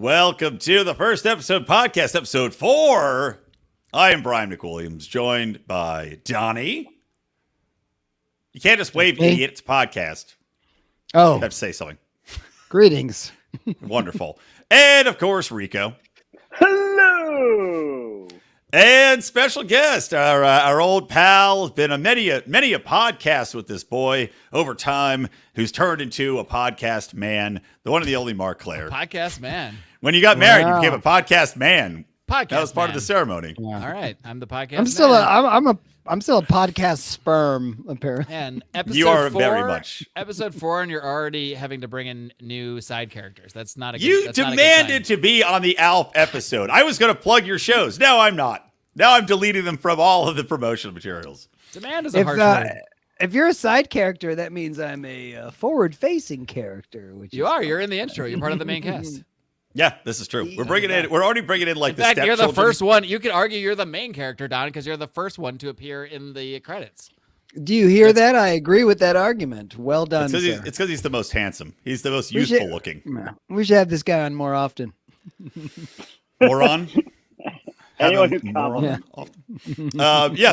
Welcome to the first episode podcast, episode 4. I am Brian McWilliams, joined by Donnie. You can't just wave idiot. It's a podcast. Oh. You have to say something. Greetings. Wonderful. And, of course, Rico. Hello. And special guest, our old pal, has been on many a podcast with this boy over time, who's turned into a podcast man, the one and the only Marc Clair. Podcast man. When you got married, you became a podcast man. Podcast That was part of the ceremony. Yeah. All right, I'm the podcast. I'm still a podcast sperm, apparently. And episode You are 4, very much. Episode 4, and you're already having to bring in new side characters. That's not a good. You that's not a good demanded sign. to be on the Alf episode. I was going to plug your shows. No, I'm not. Now I'm deleting them from all of the promotional materials. Demand is a harsh word. If you're a side character, that means I'm a forward-facing character. Which You are. You're in the intro. You're part of the main cast. Yeah, this is true. We're bringing in. We're already bringing in like In fact, the you're the stepchildren. first one. You could argue you're the main character, Don, because you're the first one to appear in the credits. Do you hear that? I agree with that argument. Well done, It's sir. because he's the most handsome. He's the most We should- youthful looking. We should have this guy on more often. Moron. Anyone who comments.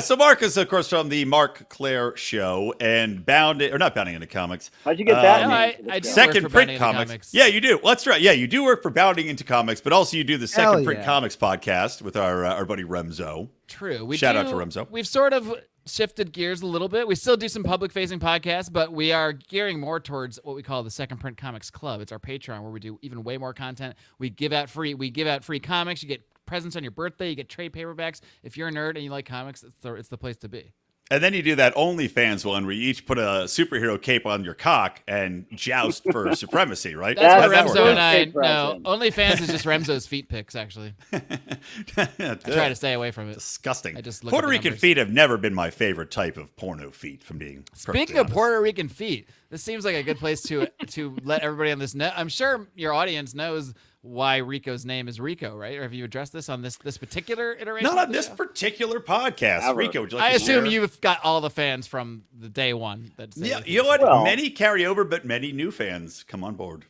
So Mark is, of course, from the Marc Clair show and not bounding into comics. How'd you get that? No, name? I do Second work for print Bounding into comics. Yeah, you do. Well, that's right. Yeah, you do work for Bounding into Comics, but also you do the Hell Second Print yeah. Comics podcast with our buddy Remzo. True. Shout out to Remzo. We've sort of shifted gears a little bit. We still do some public-facing podcasts, but we are gearing more towards what we call the Second Print Comics Club. It's our Patreon where we do even way more content. We give out free comics. You get presents on your birthday. You get trade paperbacks. If you're a nerd and you like comics, it's the place to be. And then you do that OnlyFans one where you each put a superhero cape on your cock and joust for supremacy, right? That's How's what that Remzo work? and I Fake no. present. OnlyFans is just Remzo's feet pics, actually. I try to stay away from it. Disgusting. I just look Puerto at the Rican numbers. feet have never been my favorite type of porno feet, from being perfectly Speaking of honest. Puerto Rican feet, this seems like a good place to let everybody on this know. I'm sure your audience knows why Rico's name is Rico, right? Or have you addressed this on this particular iteration? Not of on the this show? particular podcast. Ever. Rico, would you like I to assume share? you've got all the fans from the day one. That say Yeah, that you know what? Well- Many carry over, but many new fans come on board.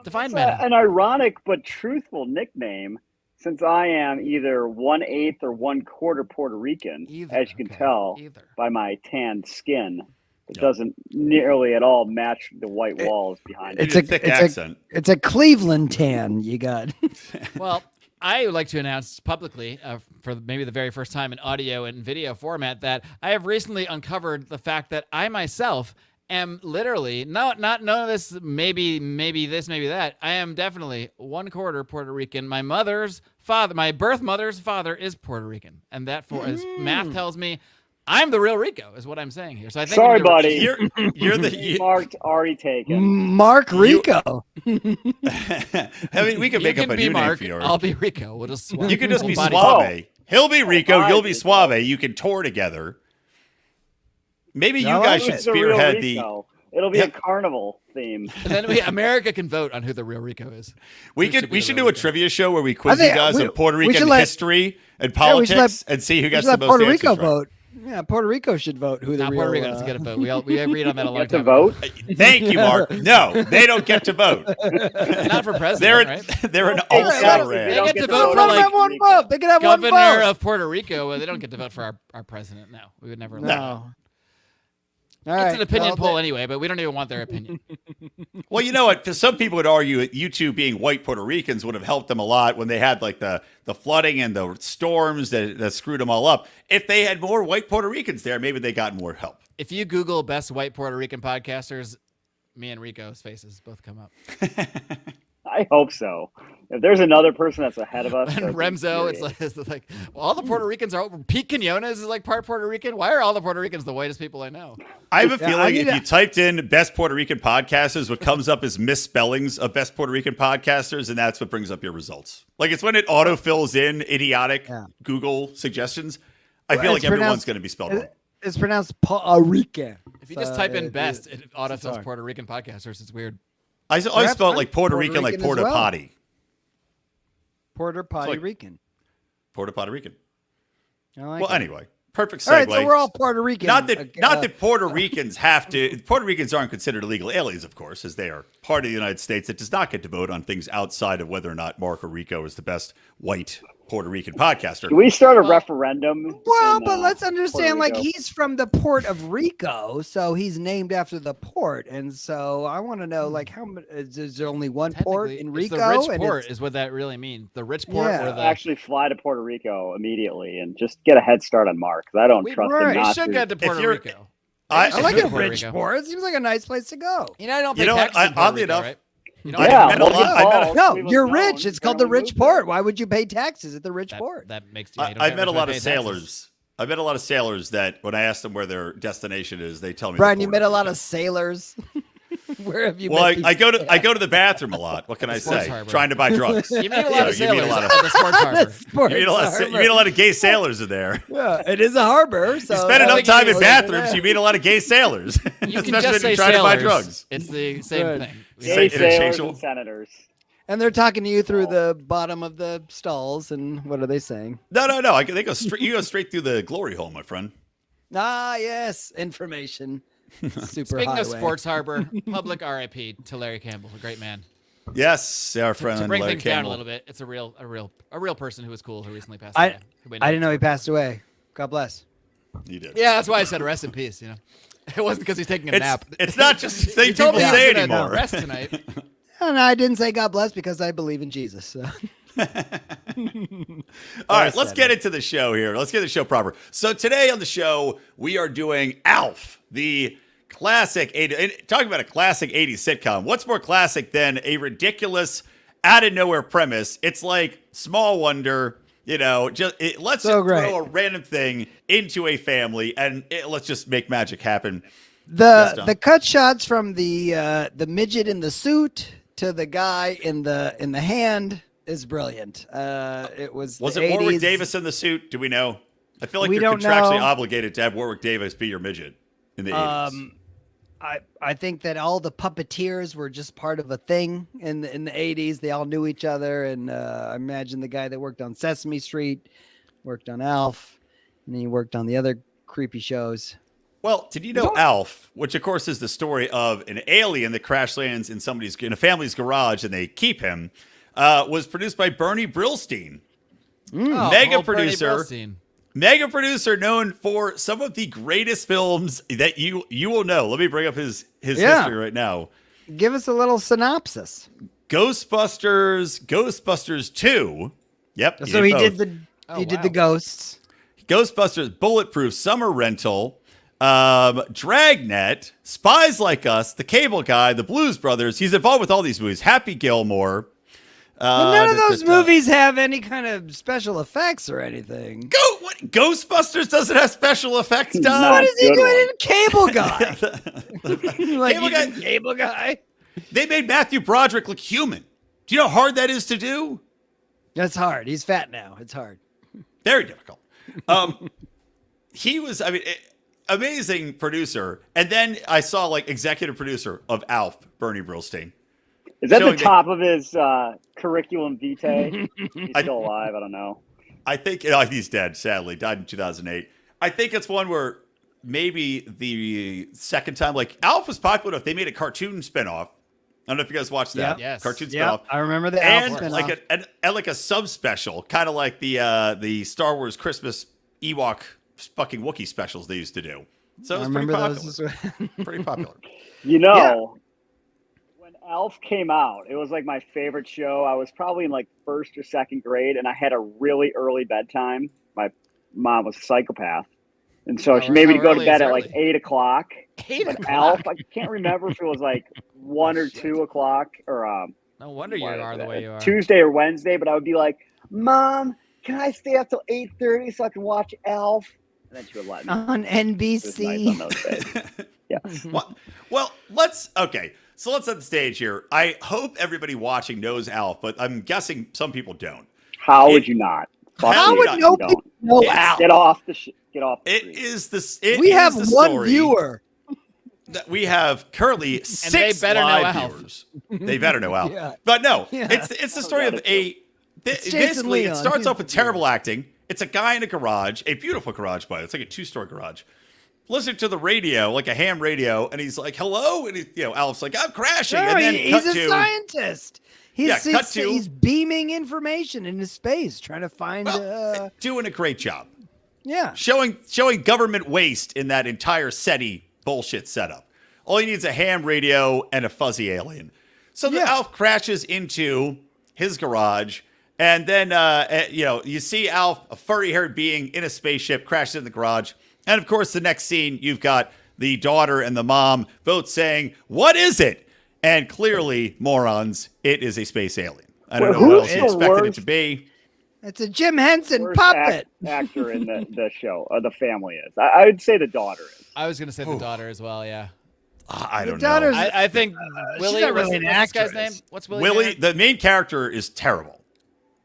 Define It's many. an ironic but truthful nickname, since I am either 1/8 or 1/4 Puerto Rican, Either, as you can okay, tell either. by my tanned skin. It Yep. doesn't nearly at all match the white walls behind It's it. You need a- thick accent. It's a Cleveland tan you got. Well, I would like to announce publicly, for maybe the very first time in audio and video format, that I have recently uncovered the fact that I myself am literally not none of this. Maybe this, maybe that. I am definitely 1/4 Puerto Rican. My birth mother's father is Puerto Rican, and that as math tells me, I'm the real Rico, is what I'm saying here. So I think Sorry, buddy. You're the. Marked already taken. Mark Rico. I mean, we could you make up can a be new Mark. name for you. I'll be Rico. We'll just swap. You can just be body. Suave. He'll be Rico. hi, You'll be Rico. Suave. You can tour together. Maybe you I guys like should It's the real spearhead the. Rico. It'll be Yeah. a carnival theme. And then America can vote on who the real Rico is. We should be we the should real do a Rico. trivia show where we quiz think you guys we- on Puerto we Rican should let- history and Yeah, we should politics let- and see who We gets should the let most Puerto answers Rico right. vote. Yeah, Puerto Rico should vote who the Not real. Puerto Rico doesn't get a vote. We agreed on that a long Get to time ago. vote? Thank you, Mark. No, they don't get to vote. Not for They're president, right? they're an They also don't ran. They get get to to vote vote They for can like have one vote. They can have one governor vote. of Puerto Rico. Well, they don't get to vote for our president. No, we would never. allow that. No. All It's right. an opinion well, poll anyway, but we don't even want their opinion. Well, you know what? Some people would argue that you two being white Puerto Ricans would have helped them a lot when they had like the flooding and the storms that screwed them all up. If they had more white Puerto Ricans there, maybe they got more help. If you Google best white Puerto Rican podcasters, me and Rico's faces both come up. I hope so. If there's another person that's ahead of us, And that's Remzo, infuriating. it's like well, all the Puerto Ricans are. Pete Quinones is like part Puerto Rican. Why are all the Puerto Ricans the whitest people I know? I have a Yeah, I feeling need if you typed in best Puerto Rican podcasters, what comes up is misspellings of best Puerto Rican podcasters, and that's what brings up your results. Like it's when it autofills in idiotic Yeah. Google suggestions. I Well, feel like it's everyone's pronounced- going to be spelled wrong. It's pronounced Puerto Rican. If you just So type in it- best, it autofills hard. Puerto Rican podcasters. It's weird. I always Perhaps spell it I'm like Puerto Puerto Rican, like Rican as Porta well. Potty. Puerto Potty like- Rican. Puerto Rican. I like Well, it. anyway, perfect segue. All right, so we're all Puerto Rican. Not that Puerto Ricans have to. Puerto Ricans aren't considered illegal aliens, of course, as they are part of the United States that does not get to vote on things outside of whether or not Mark or Rico is the best white Puerto Rican podcaster. Can we start a referendum? Well, in, but let's understand, Puerto like, Rico? he's from the port of Rico, so he's named after the port. And so I want to know, like, is there only one port in Technically, it's Rico? the rich And port it's- is what that really means. The rich port Yeah. or the Actually fly to Puerto Rico immediately and just get a head start on Mark. 'Cause I don't trust him right. we not should to. get to Puerto you're- Rico. I- Maybe we I should like go a to Puerto rich Rico. port. It seems like a nice place to go. You know, I don't You pay know what? taxes in Puerto Oddly Rico, enough, right? You know, Yeah, I met a well, lot- I met a- No, leave us you're alone. rich. It's called the Apparently rich moved there. port. Why would you pay taxes at the rich port? that makes you. I met a lot of sailors. I met a lot of sailors that when I asked them where their destination is, they tell me. Brian, the you Puerto met a lot Rico. of sailors. Where have you Well, met I these go to the bathroom a lot. What can I Sports say? harbor. Trying to buy drugs. You meet a You know, lot of you meet a sailors lot of- at the sports harbor. sports You meet a lot of gay sailors in there. Yeah, it is a harbor. So You spend I enough think time you in say- bathrooms, you meet a lot of gay sailors. You can Especially just when say you're trying to buy sailors. drugs. It's the same Right. thing. Say Gay interchangeable. sailors and senators. And they're talking to you through the bottom of the stalls. And what are they saying? No. They go straight. You go straight through the glory hole, my friend. Ah, yes, information. Super Speaking highway. of Sports Harbor, public RIP to Larry Campbell, a great man. Yes, our friend To bring Larry things down a Campbell. little bit, it's a real person who was cool who recently passed I away. who we I know. didn't know he passed away. God bless. You did. Yeah, that's why I said rest in peace. You know, it wasn't because he's taking a nap. It's not just a thing You told people me he was say gonna anymore. rest tonight. And I didn't say God bless because I believe in Jesus. So. All right, let's get into the show here. Let's get the show proper. So today on the show, we are doing Alf, the classic 80s. Talking about a classic 80s sitcom. What's more classic than a ridiculous, out of nowhere premise? It's like Small Wonder. You know, let's So just great. throw a random thing into a family and let's just make magic happen. The cut shots from the midget in the suit to the guy in the hand is brilliant. It was Was the it Warwick 80s. Davis in the suit? Do we know? I feel like We you're don't contractually know. obligated to have Warwick Davis be your midget in the 80s. I think that all the puppeteers were just part of a thing in the 80s. They all knew each other, and I imagine the guy that worked on Sesame Street worked on Alf, and then he worked on the other creepy shows. Well, did you know Alf, which of course is the story of an alien that crash lands in a family's garage and they keep him, was produced by Bernie Brillstein, Oh, Mega old Bernie producer. Brillstein. mega producer known for some of the greatest films that you will know. Let me bring up his Yeah. history right now. Give us a little synopsis. Ghostbusters 2. Yep. So he both. did the Oh, he did wow. the ghosts. Ghostbusters, Bulletproof, Summer Rental, Dragnet, Spies Like Us, The Cable Guy, The Blues Brothers. He's involved with all these movies. Happy Gilmore. But none of those movies have any kind of special effects or anything. Ghostbusters doesn't have special effects done. Not What is he good doing one. in Cable Guy? like Cable he's Guy- in Cable Guy. They made Matthew Broderick look human. Do you know how hard that is to do? That's hard. He's fat now. It's hard. Very difficult. He was, amazing producer. And then I saw like executive producer of Alf, Bernie Brillstein. Is that the Showing me- top of his curriculum vitae? He's still alive. I don't know. I think he's dead, sadly. Died in 2008. I think it's one where maybe the second time, like Alf was popular enough. They made a cartoon spinoff. I don't know if you guys watched that. Yes. Cartoon Yeah, spinoff. I remember the And Alf spinoff. like a sub special, kind of like the Star Wars Christmas Ewok fucking Wookiee specials they used to do. So it I was pretty remember popular. those. As well. Pretty popular. You know, when Alf came out, it was like my favorite show. I was probably in like first or second grade, and I had a really early bedtime. My mom was a psychopath, and so she made me go to bed at like 8 o'clock. 8 But o'clock. Alf, I can't remember if it was like 1 or 2 o'clock or No wonder you what are is the it, way you are. Tuesday or Wednesday. But I would be like, "Mom, can I stay up till 8:30 so I can watch Alf?" And then she would let me. On It was nice on NBC. those days. Yeah. Well, so let's set the stage here. I hope everybody watching knows Alf, but I'm guessing some people don't. How would you not? Fuck How you would if you no don't. people know It's- Alf? Get off the Get off. The It street. is this. It We is have the one story viewer. that we have currently six better know live Alf. viewers. They better know Alf. Yeah. But no, Yeah. it's the story of gotta a. It's Jason Basically, it Leon. starts He's off with the terrible acting. It's a guy in a garage, a beautiful garage, by the way. It's like a 2-story garage. Listening to the radio, like a ham radio, and he's like, "Hello," and Alf's like, "I'm crashing." No, and then he's a to, scientist. He's beaming information into space, trying to find. Doing a great job. Yeah, Showing government waste in that entire SETI bullshit setup. All he needs is a ham radio and a fuzzy alien. So the Alf crashes into his garage, and then you see Alf, a furry-haired being in a spaceship, crashes in the garage. And, of course, the next scene, you've got the daughter and the mom both saying, "What is it?" And clearly, morons, it is a space alien. I don't know what else you expected it to be. It's a Jim Henson Worst puppet. Actor in the show, or the family is. I would say the daughter is. I was going to say the daughter as well, yeah. I don't The know. daughter's- I think Willie, not really what's an this guy's actress. name? What's Willie? Willie, the main character, is terrible.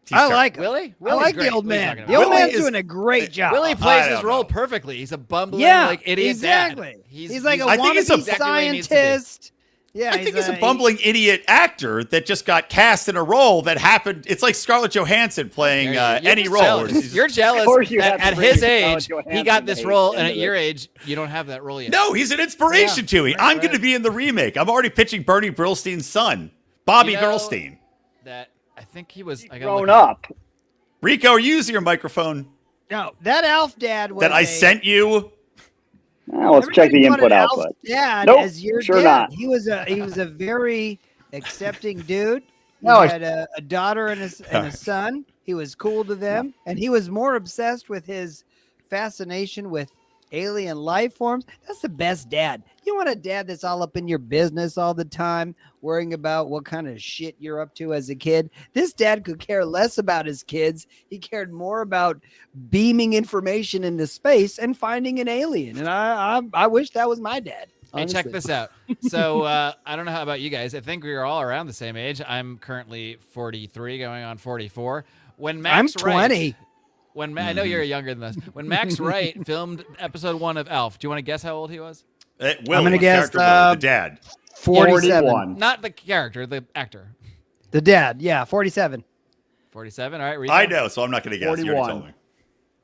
He's I terrible. like him. Willie? I like Willie's the old great. What are you man. talking The old about? man's is- doing a great job. Willie plays I his don't role know. perfectly. He's a bumbling, Yeah, idiot exactly. dad. He's like a I think he's wannabe exactly what he needs to be. scientist. Yeah, I think he's a bumbling idiot actor that just got cast in a role that happened. It's like Scarlett Johansson playing You're any just role. jealous. You're jealous Of course you that have to at bring his Scarlett age, he Johansson got this age role, and into at your this. age, you don't have that role yet. No, he's an inspiration to me. I'm going to be in the remake. I'm already pitching Bernie Brillstein's son, Bobby You know, Brillstein. That I think he was. I gotta Grown look it up. Rico, are you using your microphone No, that Alf dad was that I sent you? Let's check the input output. Dad, Nope, as your sure dad. not. He was a very accepting dude. He No, had a daughter and a son. He was cool to them, and he was more obsessed with his fascination with alien life forms. That's the best dad. You want a dad that's all up in your business all the time, worrying about what kind of shit you're up to as a kid. This dad could care less about his kids. He cared more about beaming information into space and finding an alien. And I wish that was my dad. Hey, check honestly. this out. So I don't know how about you guys. I think we are all around the same age. I'm currently 43, going on 44. When I'm Max 20. Wright, I know you're younger than us. When Max Wright filmed episode 1 of Alf, do you want to guess how old he was? Will, I'm gonna what guess, character Will? The dad. 47. 41. Not the character, the actor. The dad, yeah, 47. 47. All right, Rico? I know, so I'm not going to guess. You already 41. told me.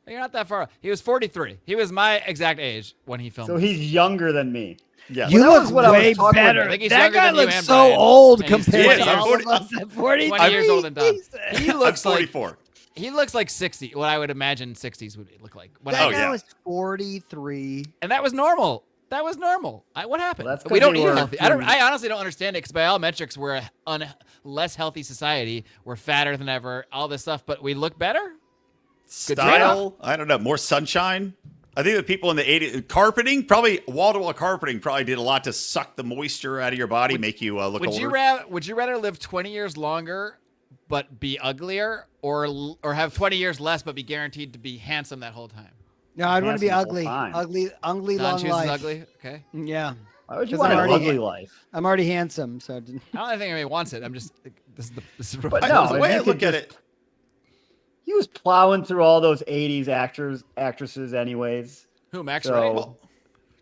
You're not that far. He was 43. He was my exact age when he filmed. So this. he's younger than me. Yeah. You Well, that look was what I was way talking better. about. I think he's That younger guy than you looks and so Brian. old And he's compared to 20. all of us at 43. 20 years older than Don. He I'm looks like 44. he looks like 60. What I would imagine 60s would look like. When That Oh, guy yeah. was 43. And that was normal. That was normal. What happened? Well, that's We 'cause don't they eat were- healthy. I honestly don't understand it because by all metrics, we're a less healthy society. We're fatter than ever. All this stuff, but we look better. Style, I don't know. More sunshine. I think the people in the 80s, carpeting, probably wall-to-wall carpeting probably did a lot to suck the moisture out of your body, make you look Would older. would you rather live 20 years longer but be uglier, or have 20 years less but be guaranteed to be handsome that whole time? No, I'd want to be Handsome the ugly. whole time. Ugly, Don long chooses life. ugly. Okay. Yeah. Why would you 'Cause want I'm an already- ugly life? I'm already handsome, so I didn't. I don't think anybody wants it. I'm just this is But No, no, the way you I could look at just- it, He was plowing through all those 80s actresses anyways. who Max So, Wright?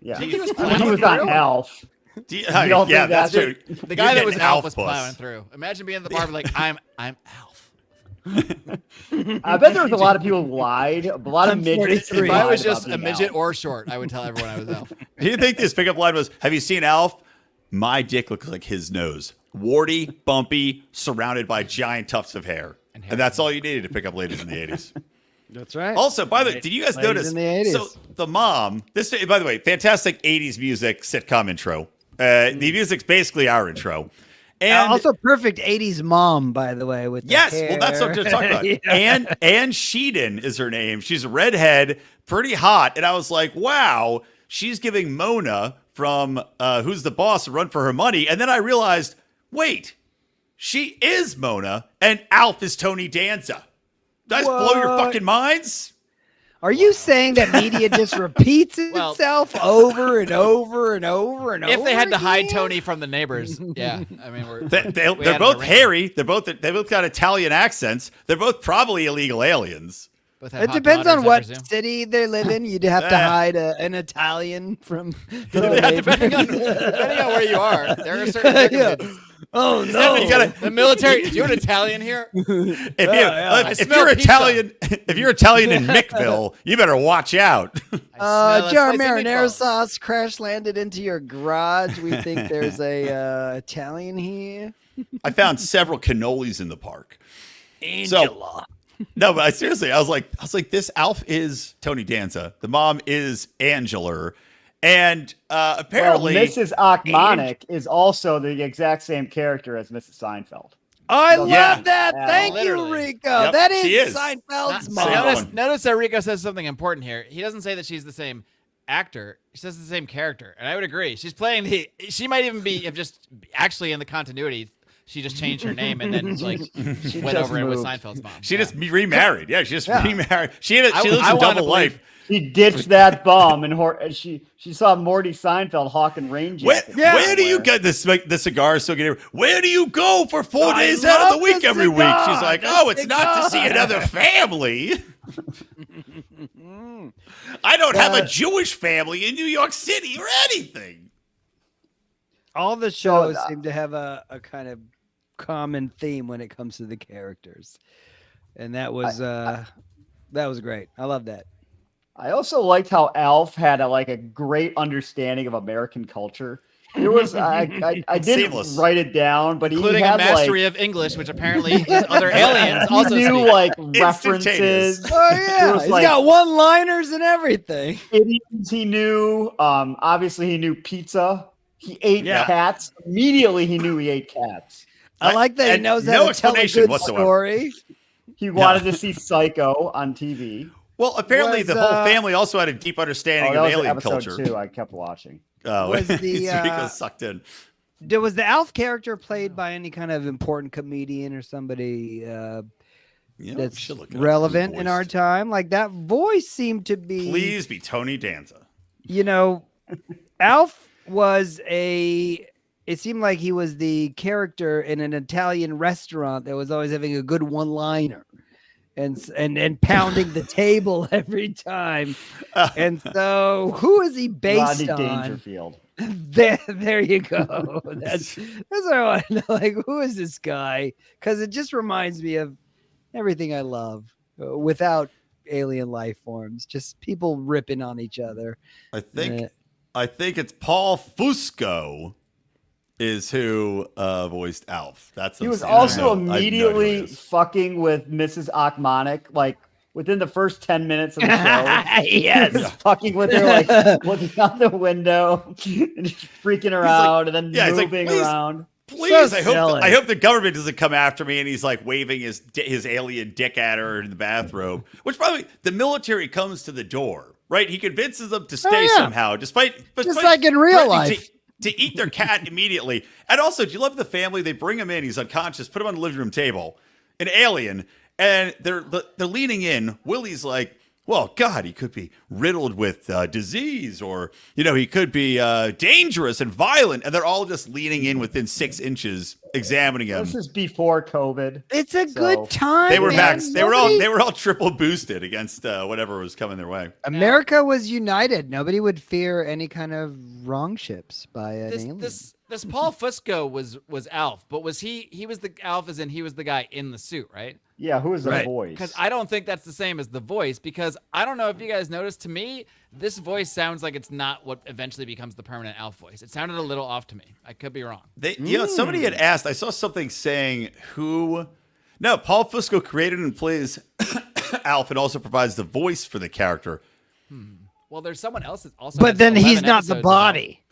Yeah. He was He plowing was on through? Alf. yeah, don't think that's that's true. it? The guy that was getting Alf was puss. plowing through. Imagine being at the bar like I'm Alf. I bet there was a lot of people who lied. A lot of I'm midgets. 43. If I lied was about just a being midget Alf. or short, I would tell everyone I was Alf. Do you think this pickup line was, have you seen Alf? My dick looks like his nose. Warty, bumpy, surrounded by giant tufts of hair. And And that's all you needed to pick up ladies in the 80s. That's right. Also, by the way, did you guys Ladies notice? in the 80s. So the mom, this, by the way, fantastic 80s music sitcom intro. The music's basically our intro. And also perfect 80s mom, by the way. With the yes, well, that's what I'm hair. talking about. Yeah. Ann Sheedon is her name. She's a redhead, pretty hot. And I was like, wow, she's giving Mona from Who's the Boss a run for her money. And then I realized, wait, she is Mona and Alf is Tony Danza. Did I just blow your What? fucking minds? Are you saying that media just repeats Well- itself over and over and over and over? If they had to hide again? Tony from the neighbors, yeah. I mean, They're we both had an hairy. They both got Italian accents. They're both probably illegal aliens. both have It hot depends daughters, on I what presume. city they live in. You'd have to Yeah. hide an Italian from. Yeah, depending on where you are, there are certain Yeah. circumstances. Oh Stephanie, you gotta. The military. Do you want Italian here? If smell you're pizza. Italian, if you're Italian in Mickville, you better watch out. I smell a Jar slice of marinara meatballs. sauce crash landed into your garage. We think there's a Italian here. I found several cannolis in the park. Angela. No, but seriously, I was like, this Alf is Tony Danza. The mom is Angela, and Well, apparently, Mrs. Achmonic is also the exact same character as Mrs. Seinfeld. I Yeah. love that. Yeah. Thank Literally. you, Rico. Yep, that she is is. Seinfeld's Not- Same mom. one. notice that Rico says something important here. He doesn't say that she's the same actor. She says the same character, and I would agree. She's playing the. She might even be if just actually in the continuity. She just changed her name and then like went just over it with moved. Seinfeld's mom. she Yeah. just remarried. Yeah, she just Yeah. remarried. She lives I a wanna double believe- life. She ditched that bum and she saw Morty Seinfeld hawking rain Where, jackets. where do you everywhere. get this? Like, the cigar so get Where do you go for 4 I days out of the love week the every week? cigar, She's like, the oh, it's not to see cigar." another family. I don't have a Jewish family in New York City or anything. All the shows So, seem to have a kind of common theme when it comes to the characters, and that was great. I love that. I also liked how Alf had a great understanding of American culture. There was I didn't Seamless. write it down, but including he a had mastery of English, which apparently other aliens he also knew speak. like Instantaneous. references. Oh There yeah, was, he's like- got one-liners and everything. Idioms he knew. Obviously he knew pizza. He ate Yeah. cats. Immediately he knew he ate cats. I like that he and knows no how to tell a explanation good whatsoever. story. He wanted to see Psycho on TV. Well, apparently Was, the whole family also had a deep understanding that of was alien episode culture. 2. I kept watching. Oh, Was the, Rico sucked in. Was the Alf character played by any kind of important comedian or somebody You know, that's should look it up. relevant Who's in our voiced. time? Like that voice seemed to be. Please be Tony Danza. You know, Alf was a. It seemed like he was the character in an Italian restaurant that was always having a good one-liner, and pounding the table every time. And so, who is he based Rodney on? Dangerfield. There you go. That's what I want to know. Like, who is this guy? Because it just reminds me of everything I love without alien life forms. Just people ripping on each other. I think it's Paul Fusco is who voiced Alf. That's He was I know- also I have no idea who immediately he is. fucking with Mrs. Achmonic, like within the first 10 minutes of the show. Yes. He was fucking with her, like looking out the window and just freaking around and then yeah, he's like, moving "Please." around. Please, So I hope silly. I hope the government doesn't come after me. And he's like waving his alien dick at her in the bathrobe. Which probably the military comes to the door, right? He convinces them to stay yeah. somehow, despite like in real threatening life. to eat their cat immediately. And also, do you love the family? They bring him in. He's unconscious. Put him on the living room table. An alien, and they're leaning in. Willie's like, well, God, he could be riddled with disease, or he could be dangerous and violent, and they're all just leaning in within 6 inches, examining him. This is before COVID. It's a So- good time. They were man. back. Nobody- They were all triple boosted against whatever was coming their way. America was united. Nobody would fear any kind of wrong ships by an alien. This Paul Fusco was Alf, but was he was the Alf as in he was the guy in the suit, right? Yeah, who is the Right. voice? Because I don't think that's the same as the voice, because I don't know if you guys noticed, to me, this voice sounds like it's not what eventually becomes the permanent Alf voice. It sounded a little off to me. I could be wrong. Somebody had asked. I saw something saying who. No, Paul Fusco created and plays Alf, and also provides the voice for the character. Well, there's someone else that also. But has then 11 he's not episodes the as body.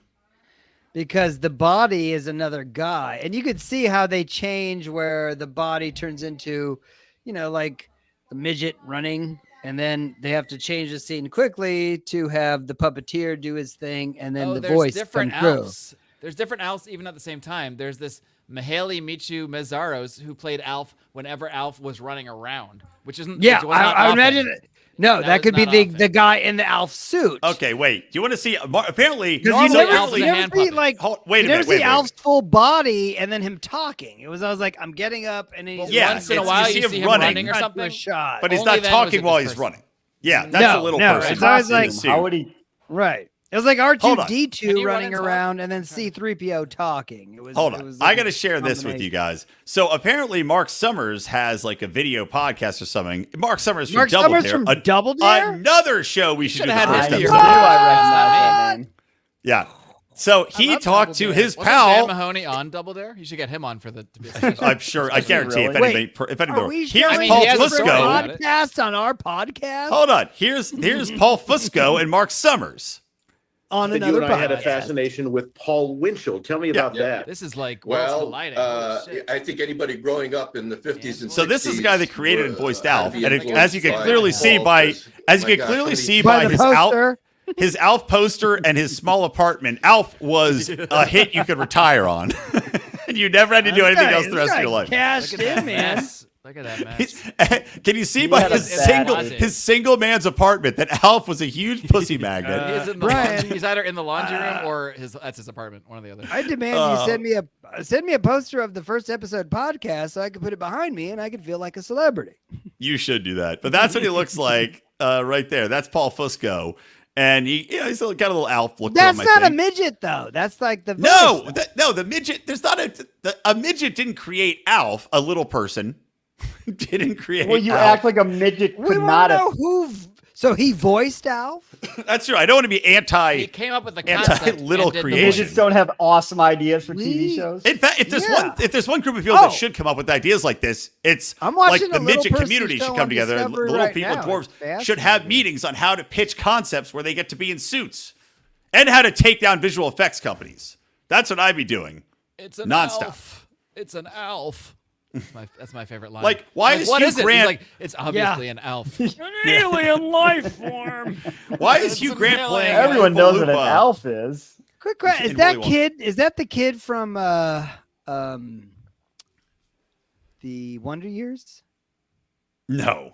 Because the body is another guy. And you could see how they change where the body turns into, like a midget running. And then they have to change the scene quickly to have the puppeteer do his thing. And then the there's voice different come through. Alfs. There's different Alfs even at the same time. There's this Mihaly Michu Mezzaros who played Alf whenever Alf was running around, which isn't. Yeah, which was not I often. imagine it. No, That that was could be not the often. guy in the Alf suit. Okay, wait. Do you want to see? Apparently, Because Normally, you never, Alf's you a never hand see puppet. like wait you a never minute. see Wait, wait. Alf's full body and then him talking. I was like, I'm getting up and he's Yeah, Once in a it's- while, you you see see him him running. running or cut to something. a shot. but he's Only not then was talking it while this he's person. running. Yeah, that's No, a little no, person it's always in the like- suit. How would he? Right. It was like Hold on. Can R2D2 you run running and talk? around and then C3PO talking. Hold It on. was I like got a to share this with you combination. guys. So apparently Mark Summers has like a video podcast or something. Mark Summers from Mark Double Summers Dare. from Double Dare? Another show we should do shoulda the had first him I do knew your episode. I recognized that name. Yeah. So he love talked Double to Dare. his Wasn't Dan pal. Mahoney on Double Dare? You should get him on for the. To be a special. I'm sure. I guarantee if Really? anybody, if Are anybody, we here's showing Paul he has a different story Fusco. about it. podcasts on our podcast? Hold on. Here's Paul Fusco and Mark Summers. On that another you and I had a podcast. fascination with Paul Winchell. Tell me about that. This is like worlds Well, colliding. Holy shit. I think anybody growing up in the 50s and 60s. So this is the guy that created and voiced Alf, and as you can influenced clearly by see Paul, by 'cause, my gosh, By the his Alf. poster. His Alf poster and his small apartment. Alf was a hit you could retire on. And you never had to do anything else the rest of your life. Cashed Look at in, that man. mess. Look at that mess. Can you see He by had a his bad single man's apartment that Alf was a huge pussy magnet? He's in the Brian, laundry, he's either in the laundry room or that's his apartment. One or the other. I demand you send me a poster of the first episode podcast so I can put it behind me and I can feel like a celebrity. You should do that. But that's what he looks like right there. That's Paul Fusco. And he's got a little Alf look That's to him, not I a think. midget though. That's like the No, voice. the midget. There's not a midget didn't create Alf. A little person didn't create. Well, you Alf. act like a midget We could want not to have. know who. So he voiced Alf. That's true. I don't want to be He anti. came up with the concept. little and did the creation. voice. Midgets don't have awesome ideas for We- TV shows. In fact, if Yeah. there's one group of people Oh. that should come up with ideas like this, it's I'm like watching the a little midget person community show should on come together. And the Discovery little right people, now. dwarves, It's should have fascinating. meetings on how to pitch concepts where they get to be in suits and how to take down visual effects companies. That's what I'd be doing. It's an Nonstop. Alf. It's an Alf. That's my favorite line. Like, why is what Hugh is it? He's Grant- like, it's obviously an Alf. An alien life form. Why is It's Hugh a Grant million. playing? Everyone Alpha knows what an Lupa? Alf is. Quick question: Is It that really won't. kid? Is that the kid from the Wonder Years? No.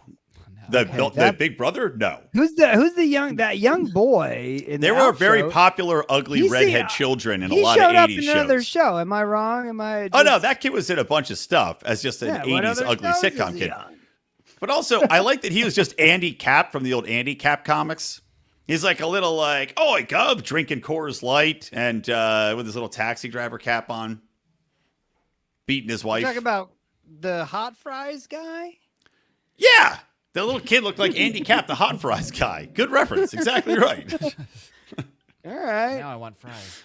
Okay, The that- Big Brother? No. Who's the young boy in There the were Alf very show? popular, ugly He's redhead the- children in a He lot showed of up 80s in another shows. show. Am I wrong? Am I? Oh, no, just- that kid was in a bunch of stuff as just an Yeah, what 80s other ugly shows is sitcom he kid. on? But also, I like that he was just Andy Cap from the old Andy Cap comics. He's like a little like, oh, I Gov, drinking Coors Light and with his little taxi driver cap on, beating his wife. You talking about the hot fries guy? Yeah. The little kid looked like Andy Cap, the hot fries guy. Good reference. Exactly right. All right. Now I want fries.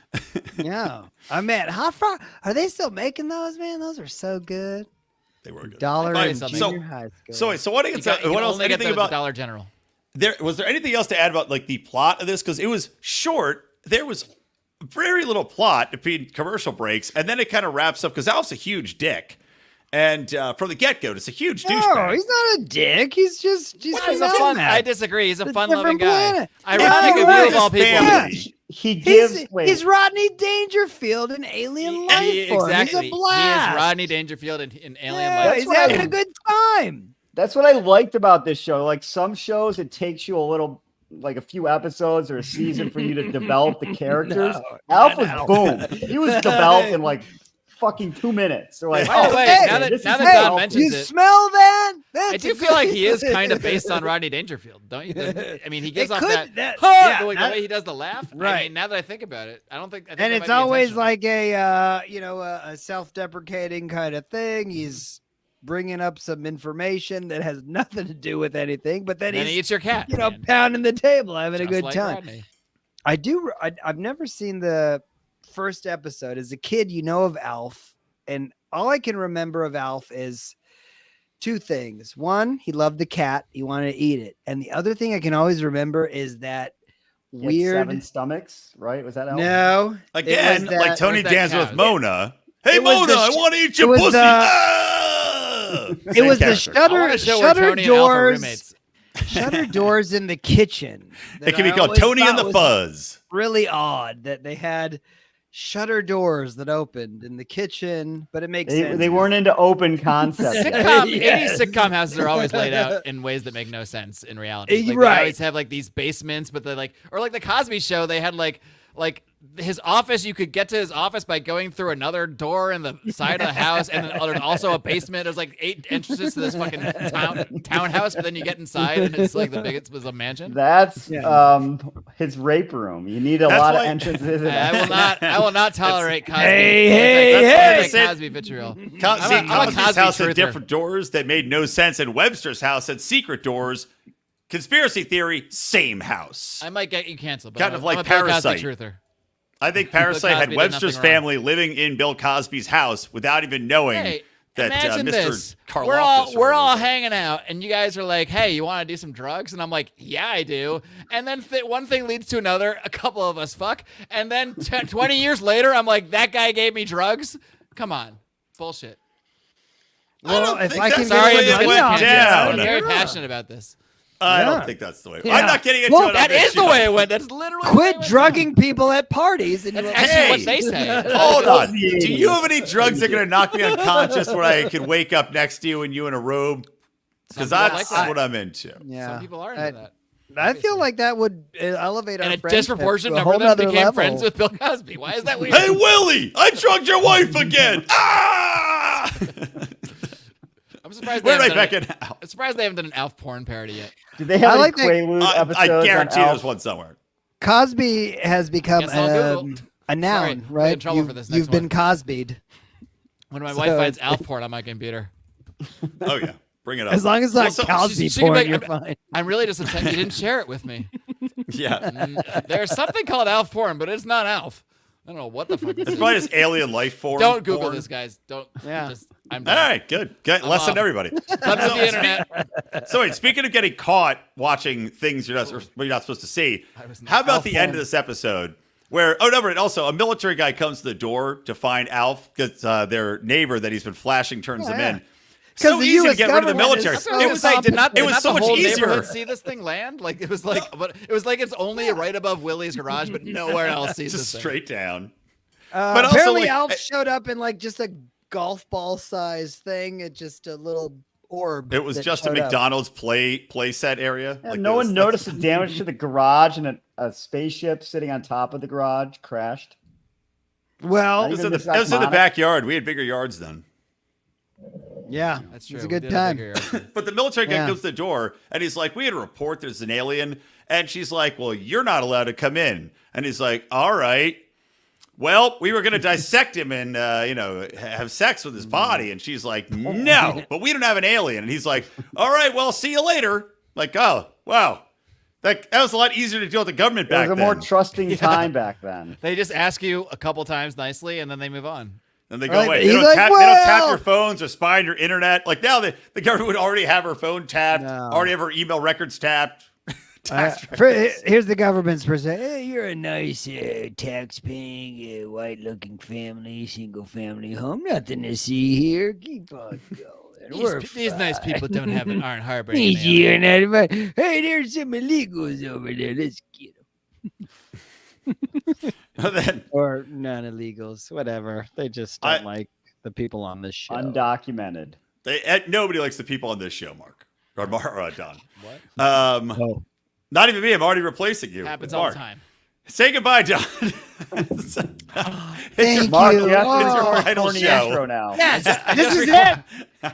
Yeah. I mean, hot fries. Are they still making those, man? Those are so good. They were good. Dollar Fine, in so- junior high school. So what, You got- you what can else? only get Anything the about Dollar General. was there anything else to add about like the plot of this? Because it was short. There was very little plot between commercial breaks, and then it kind of wraps up because Alf's a huge dick, and from the get go, it's a huge No, douchebag. he's not a dick. He's He's from a fun. Elmac. I disagree. He's a It's a fun-loving different guy. planet. Ironic Yeah, of right. you of all people. Family. He gives. He's Rodney Dangerfield in Alien Life Form. Exactly. He's a blast. He is Rodney Dangerfield in Alien Yeah, Life. he's what I- having a good time. That's what I liked about this show. Like some shows, it takes you a little, like a few episodes or a season for you to develop the characters. Alf was boom. He was developed in like fucking 2 minutes. So like, Oh, wait, Hey, now that, this is now Hey, that Don Alf. mentions You it, smell that? That's I do a feel like good- he is kind of based on Rodney Dangerfield, don't you? I mean, he gives off could- that, yeah, the way that- he does the laugh. I Right. mean, now that I think about it, I think And that it's might be always intentional. like a self-deprecating kind of thing. He's bringing up some information that has nothing to do with anything, but then then he he's eats your cat. man. pounding the table, having a Just good like time. Rodney. I've never seen the first episode. As a kid, you know of Alf, and all I can remember of Alf is two things. One, he loved the cat, he wanted to eat it, and the other thing I can always remember is that he had weird. 7 stomachs, right? Was that Alf? No, Again, it was like that- Tony Where's that Danza cow? with Mona. Hey It was Mona, the I sh- want to eat it your was pussy. the- Ah! It Same was the character. I shutter want a show where shutter Tony and Alf are doors. roommates. Shutter doors in the kitchen. that It can be I called always Tony and thought the was Fuzz. Really odd that they had shutter doors that opened in the kitchen, but it makes sense. They weren't into open concepts. yet. Sitcom, Yes. 80s sitcom houses are always laid out in ways that make no sense in reality. Like, Right. They always have like these basements, but they like, or like the Cosby Show, they had like like his office, you could get to his office by going through another door in the side of the house, and then there's also a basement. There's like 8 entrances to this fucking townhouse, but then I inside, and it's like the biggest was a mansion. That's his rape room. You need a lot of entrances. I will not tolerate Cosby. Hey, Cosby vitriol. Cosby's house had truther. different doors that made no sense, and Webster's house had secret doors. Conspiracy theory, same house. I might get you canceled, but Kind of like I'm a Bill Cosby Parasite. truther. I think Parasite Cosby had did Webster's nothing wrong. family living in Bill Cosby's house without even knowing Hey, that imagine Mr. this. Karloffis. We're all hanging out, and you guys are like, "Hey, you want to do some drugs?" And I'm like, "Yeah, I do." And then one thing leads to another. A couple of us fuck, and then 20 years later, I'm like, "That guy gave me drugs." Come on, bullshit. Well, if I can Sorry, get it it went down, down. I'm very passionate about this. I Yeah. don't think that's the way. Yeah. I'm not getting into Well, it. on That this is the show. way it went. That's literally the way Quit it went. drugging people at parties. And That's you'll- actually Hey. what they say. Hold on. Do you have any drugs that are going to knock me unconscious when I could wake up next to you and you in a room? Because Some people that's like that. what I'm into. Yeah. Some people are into that. I feel like that would elevate our And a friendship disproportionate to a number whole of them nother became level. friends with Bill Cosby. Why is that weird? Hey, Willie, I drugged your wife again. Ah! I'm surprised Where did I haven't done back it out? I'm surprised they haven't done an Alf porn parody yet. Did they have I any like that- Quaalude episodes? I on guarantee Alf? there's one somewhere. Cosby has become Guess I'll Google. a noun, Sorry, I'll get in right? trouble for this next You've been one. Cosby'd. When my So wife finds it's- Alf porn on my computer, Oh, yeah. Bring it up. As long as it's not Well, Cosby she can porn, make- you're fine. I'm really just upset you didn't share it with me. Yeah. There's something called Alf porn, but it's not Alf. I don't know what the fuck this It's is. probably just alien life form. Don't Google porn. this, guys. Don't. Yeah. Just, I'm All done. right, good. I'm Lesson off. to everybody. Done with the internet. So wait, speaking of getting caught watching things you're not supposed to see, I was not- how about Alf the end porn. of this episode where, but also a military guy comes to the door to find Alf because their neighbor that he's been flashing turns them yeah. in. 'Cause So the easy to US get rid of the government is military. so It was Like, did not, it was did so not much the whole easier. neighborhood see this thing land? Like it was like, but it was like it's only right above Willie's garage, but nowhere else sees Just this thing. straight down. But also, Apparently, like, Alf showed up in like just a golf ball size thing. It's just a little orb. It was that just a showed up. McDonald's play set area. Yeah, Like, no it was- one noticed the damage to the garage and a spaceship sitting on top of the garage crashed. Well, It was, Even in the, Miss it was in the Iconic. backyard. We had bigger yards then. yeah, That's true. It's a We good did time. bigger yard. But the military guy Yeah. goes to the door and he's like, we had a report there's an alien. And she's like, well, you're not allowed to come in. And he's like, all right. Well, we were going to dissect him and, have sex with his body. And she's like, no, but we don't have an alien. And he's like, all right, well, see you later. Like, oh, wow. That was a lot easier to deal with the government It back was a then. more trusting time back then. They just ask you a couple times nicely, and then they move on. And they go Right, away. he's They don't, like, tap, they don't tap "Well." your phones or spy on your internet. Like now, the government would already have her phone tapped, No. already have her email records tapped. Here's the government's percent. Hey, you're a nice tax-paying, white-looking family, single-family home. Nothing to see here. Keep on going. These nice people aren't harboring. These any you're not about- Hey, there's some illegals over there. Let's get them. Then Or non-illegals, whatever. They just don't like the people on this show. Undocumented. nobody likes the people on this show, Mark or Don. What? Oh. Not even me. I'm already replacing you. Happens Mark. all the time. Say goodbye, Don. Thank Mark, you. you have to It's your Oh. final corny show. intro now. Yes, this is it.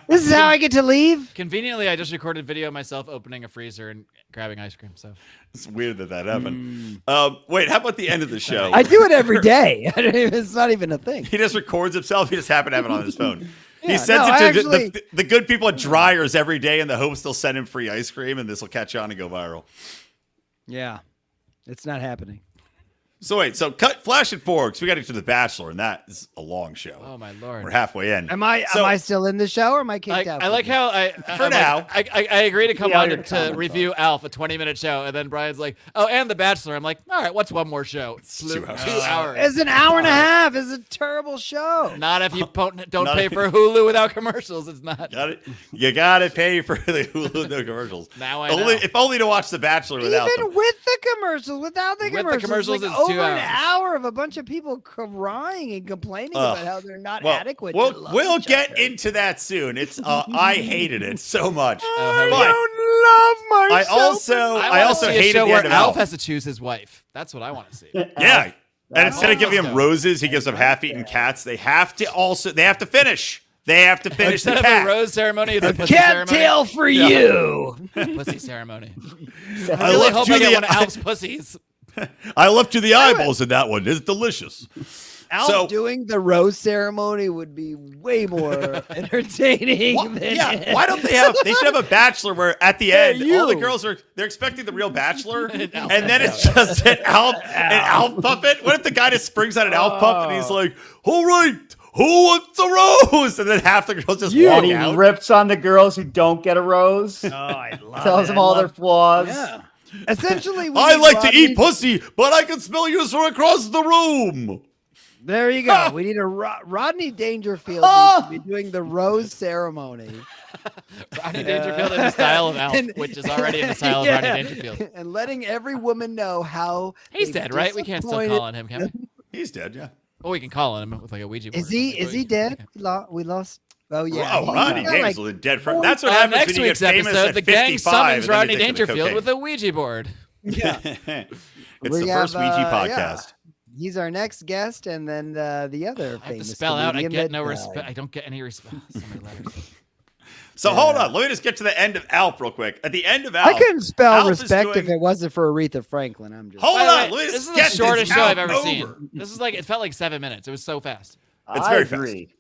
This is how I get to leave. Conveniently, I just recorded video of myself opening a freezer and grabbing ice cream. So It's weird that happened. Wait, how about the end of the show? I do it every day. It's not even a thing. He just records himself. He just happened to have it on his phone. He Yeah, sends no, it to I actually- the good people at Dryers every day in the hopes they'll send him free ice cream and this will catch on and go viral. Yeah, it's not happening. So wait, flash it forward because we got to get to The Bachelor, and that is a long show. oh my lord. We're halfway in. Am I still in the show or am I kicked out? I like how For now. I agree to come Yeah, on your to comments review Alf, a 20-minute show, and then Brian's like, "Oh, and The Bachelor." I'm like, "All right, what's one more show?" It's 2 hours. 2 hours. It's an hour and a half. It's a terrible show. Not if you don't Not pay if- for Hulu without commercials. It's not. Got it. You got to pay for the Hulu no commercials. Now I only, know. if only to watch The Bachelor without Even them. with the commercials, without the With the commercials, commercials, like it's 2 over an hours. hour of a bunch of people crying and complaining about how they're not Well, adequate. to we'll love each get other. into that soon. It's I hated it so much. Oh, But I don't love I myself. also I also hated see a show the where end of Alf Alf. has to choose his wife. That's what I want to see. Yeah, And instead of giving him roses, he gives them half-eaten cats. They have to finish. They have to finish Instead the of cat. a rose ceremony, it's a pussy Cat ceremony. tail for you. Pussy ceremony. I I really love hope to I get the one of Alf's pussies. I love to the eyeballs in that one. It's delicious. Alf So- doing the rose ceremony would be way more entertaining. Why don't they have? They should have a bachelor where at the end all the you. girls they're expecting the real bachelor, and then it's just an Alf puppet. What if the guy just springs on an Alf pup and he's like, "All right, who wants a rose?" And then half the girls just walk And he out. rips on the girls who don't get a rose. Oh, I love Tells them all their flaws. Yeah. Essentially, we I need like to eat Rodney- pussy, but I can smell you from across the room. There you go. We need a Rodney Dangerfield needs to be doing the rose ceremony. Rodney Dangerfield in the style of Alf, And- which is already in the style of Yeah. Rodney Dangerfield. And letting every woman know how He's they dead, right? We can't still disappointed- call on him, can we? He's dead, yeah. Oh, we can call on him with like a Ouija board. Is he? or Is he something. dead? We lost. Oh yeah. Oh, He's Rodney got, Dangerfield is dead. That's what On happens next when you week's get famous episode, at the gang 55 summons and then Rodney you take to the Dangerfield cocaine. with a Ouija board. Yeah. It's We the have, first Ouija yeah. podcast. He's our next guest, and then the other I have to famous spell out. I comedian get that no died. respect. I don't get any respect. So many letters. So hold on. Let me just get to the end of Alf real quick. At the end of Alf, I couldn't spell Alf is respect if doing- it wasn't for Aretha Franklin. I'm just. Hold By the on. way, Let me this just is get the shortest this show I've out ever over. seen. This is like it felt like 7 minutes. It was so fast. It's I very fast. agree.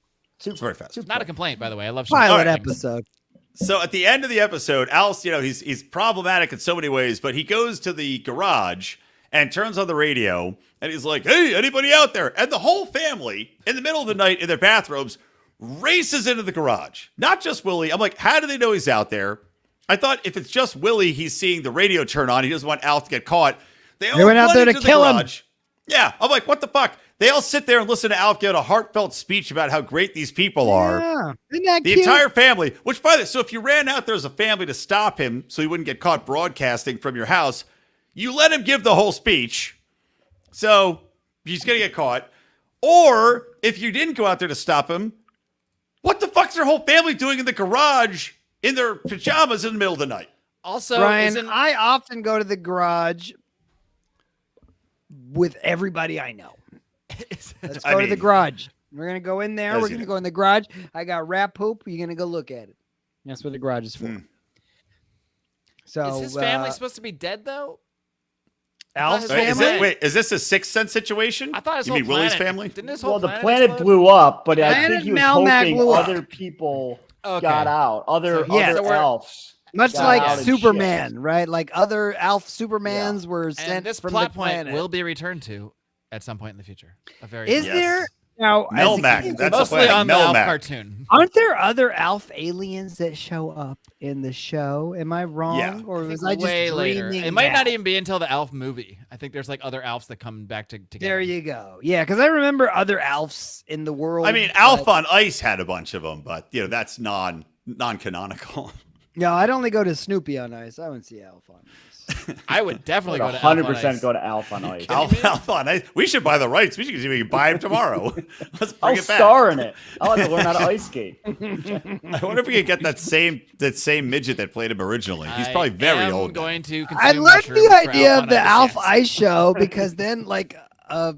It's very fast. Not a complaint, by the way. I love Pilot All right. episode. So at the end of the episode, Al's, he's problematic in so many ways, but he goes to the garage and turns on the radio and he's like, "Hey, anybody out there?" And the whole family in the middle of the night in their bathrobes races into the garage. Not just Willie. I'm like, how do they know he's out there? I thought if it's just Willie, he's seeing the radio turn on. He doesn't want Alf to get caught. They all went out run there to into the kill him. garage. Yeah. I'm like, what the fuck? They all sit there and listen to Alf give a heartfelt speech about how great these people are. Yeah. Isn't that The cute? entire family, which by the way, so if you ran out there as a family to stop him so he wouldn't get caught broadcasting from your house, you let him give the whole speech. So he's going to get caught. Or if you didn't go out there to stop him, what the fuck's their whole family doing in the garage in their pajamas in the middle of the night? Also, Brian, isn't- I often go to the garage with everybody I know. Let's I go to the mean, garage. We're gonna go in there. as We're you gonna do. go in the garage. I got rat poop. You're gonna go look at it. That's what the garage is for. Hmm. So is his family supposed to be dead though? Alf's Wait, family? Is this a Sixth Sense situation? I thought his you whole mean Willie's planet- family? Didn't his whole Well, the planet planet explode? blew up, but I Planet think he was Melmac hoping blew up. other people Okay. got out. Other yeah, so we're- elves. Much got like out and Superman, shit. right? Like other Alf Supermans were And sent this from plot the point planet. will be returned to at some point in the future. A very Is Yes. there now? as a Melmac, kid, that's a mostly planet. on the Alf Melmac. cartoon. Aren't there other Alf aliens that show up in the show? Am I wrong? Yeah. Or I was think I just way later. dreaming It might not that? even be until the Alf movie. I think there's like other Alfs that come back together. There you go. Yeah, because I remember other Alfs in the world. I mean, but- Alf on Ice had a bunch of them, but that's non-canonical. No, I'd only go to Snoopy on Ice. I wouldn't see Alf on Ice. I would definitely go to 100% Alf on go to Alf on Ice. Alf on Ice. We should buy the rights. We should buy them tomorrow. Let's bring I'll it back. star in it. I like to learn how to ice skate. I wonder if we could get that same midget that played him originally. He's probably very I am old. now. going to consume I like mushrooms the for idea Alf of the on Alf yes. Ice show because then, like, a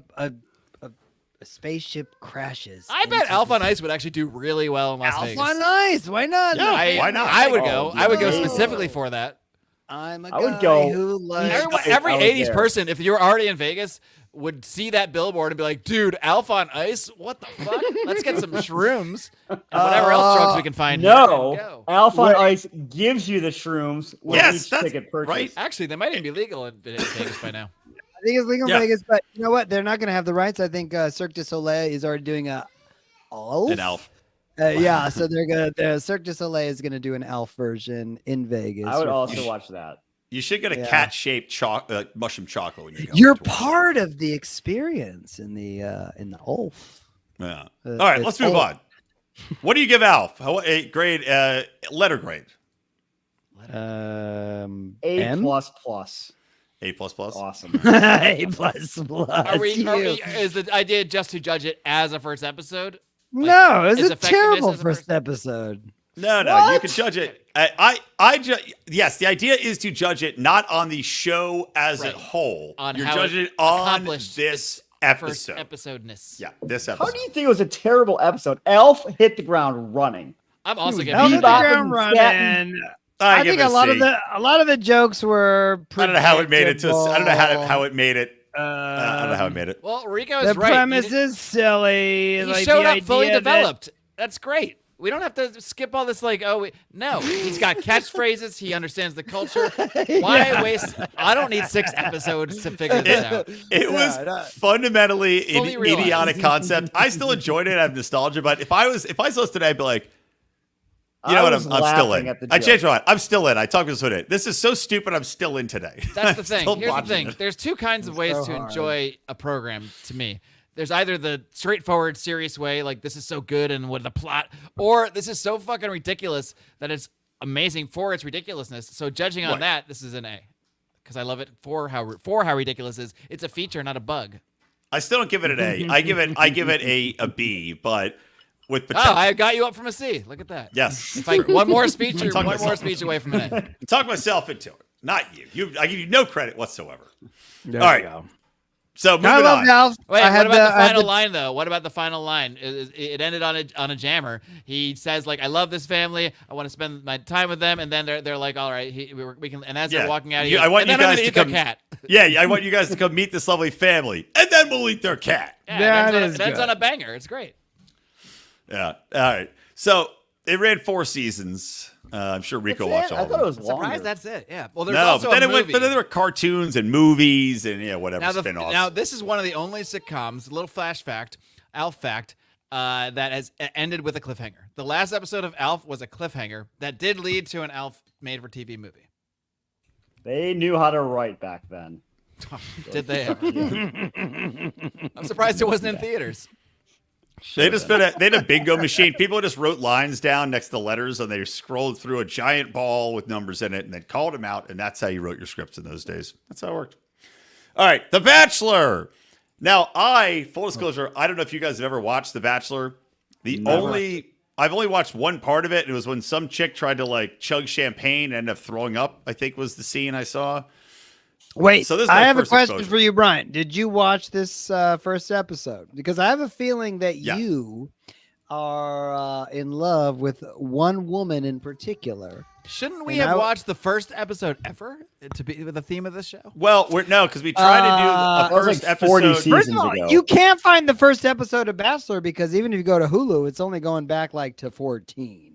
spaceship crashes. I bet Alf on Ice would actually do really well in Las Alf Vegas. on Ice. Why not? Yeah, why not? I would go. Oh, I would go no. specifically for that. I'm a I would guy go- who likes. Every I was 80s there. person, if you're already in Vegas, would see that billboard and be like, dude, Alf on Ice? What the fuck? Let's get some shrooms and whatever else drugs we can find. here and No, go. Alf on Wait. Ice gives you the shrooms with Yes, each that's ticket purchase. right. Actually, they might even be legal in Vegas by now. I think it's legal in Yeah. Vegas, but you know what? They're not going to have the rights. I think Cirque du Soleil is already doing a Alf. An Alf. Yeah, so they're gonna. Cirque du Soleil is gonna do an Alf version in Vegas. I would with- also watch that. You should get a Yeah. cat-shaped mushroom chocolate when you go. You're to a part of the experience in the Alf. Yeah. Uh, All right, it's let's move Alf. on. What do you give Alf? A grade, letter grade. A M? plus plus. A++. Awesome. A plus plus. Are we, you. is the idea just to judge it as a first episode? No, it's is a effectiveness terrible as a first first- episode. No, you What? can judge it. Yes, the idea is to judge it not on the show as a Right. whole. On You're how judging it it on accomplished this episode. episode-ness. Yeah, this How episode. do you think it was a terrible episode? Elf hit the ground running. I'm also He giving was it Held a the bebop B. ground and running. I I give think it a lot C. of the jokes were. I don't know how it made it to. I don't know how predictable. it made it. I don't know how it made it. Well, Rico The is right. premise is silly. He like showed the up fully idea that- developed. That's great. We don't have to skip all this. No, he's got catchphrases. He understands the culture. Why Yeah. waste? I don't need 6 episodes to figure this out. It was fundamentally an Fully realized. idiotic concept. I still enjoyed it. I have nostalgia, but if I saw this today, I'd be like, you know what? I'm still in. I changed my mind. I'm still in. I talked this today. This is so stupid. I'm still in today. That's the I'm thing. still Here's the watching thing. it. There's 2 kinds of ways so to hard. enjoy a program to me. There's either the straightforward, serious way, like this is so good and what the plot, or this is so fucking ridiculous that it's amazing for its ridiculousness. So judging on Right. that, this is an A. Because I love it for how ridiculous it is. It's a feature, not a bug. I still don't give it an A. I give it a B, but with Oh, potential. I got you up from a C. Look at that. Yes. If I one more speech, you're Talk one more myself. speech away from an A. Talk myself into it. Not you. I give you no credit whatsoever. There All you right. go. So I moving love on. Alf. Wait, I what had about the I had final line though? What about the final line? It ended on a jammer. He says like, "I love this family. I want to spend my time with them." And then they're like, "All right, we can." And as Yeah. they're walking out, I want and you then I'm guys gonna to eat their come- cat. Yeah, I want you guys to come meet this lovely family, and then we'll eat their cat. Yeah, That it is ends good. on a banger. It's great. Yeah. All right. So it ran 4 seasons. I'm sure Rico watched all I of thought them. it was longer. Surprised that's it. Yeah. Well, there's No, also but then a it went. movie. But then there were cartoons and movies and whatever now, spin-offs. now this is one of the only sitcoms. Little flash fact, Alf fact. That has ended with a cliffhanger. The last episode of Alf was a cliffhanger that did lead to an Alf made-for-TV movie. They knew how to write back then. Did they ever? I'm surprised it wasn't in theaters. They had a bingo machine. People just wrote lines down next to letters, and they scrolled through a giant ball with numbers in it, and they called them out, and that's how you wrote your scripts in those days. That's how it worked. All right, The Bachelor. Now, full disclosure, I don't know if you guys have ever watched The Bachelor. I've only watched one part of it. And it was when some chick tried to like chug champagne and end up throwing up, I think was the scene I saw. Wait, So this is I my have a first question exposure. for you, Brian. Did you watch this first episode? Because I have a feeling that Yeah. you are in love with one woman in particular. Shouldn't we And have I- watched the first episode ever to be with the theme of this show? Well, because we tried to do That a was first like 40 episode. seasons First of all, ago. you can't find the first episode of Bachelor because even if you go to Hulu, it's only going back like to 14.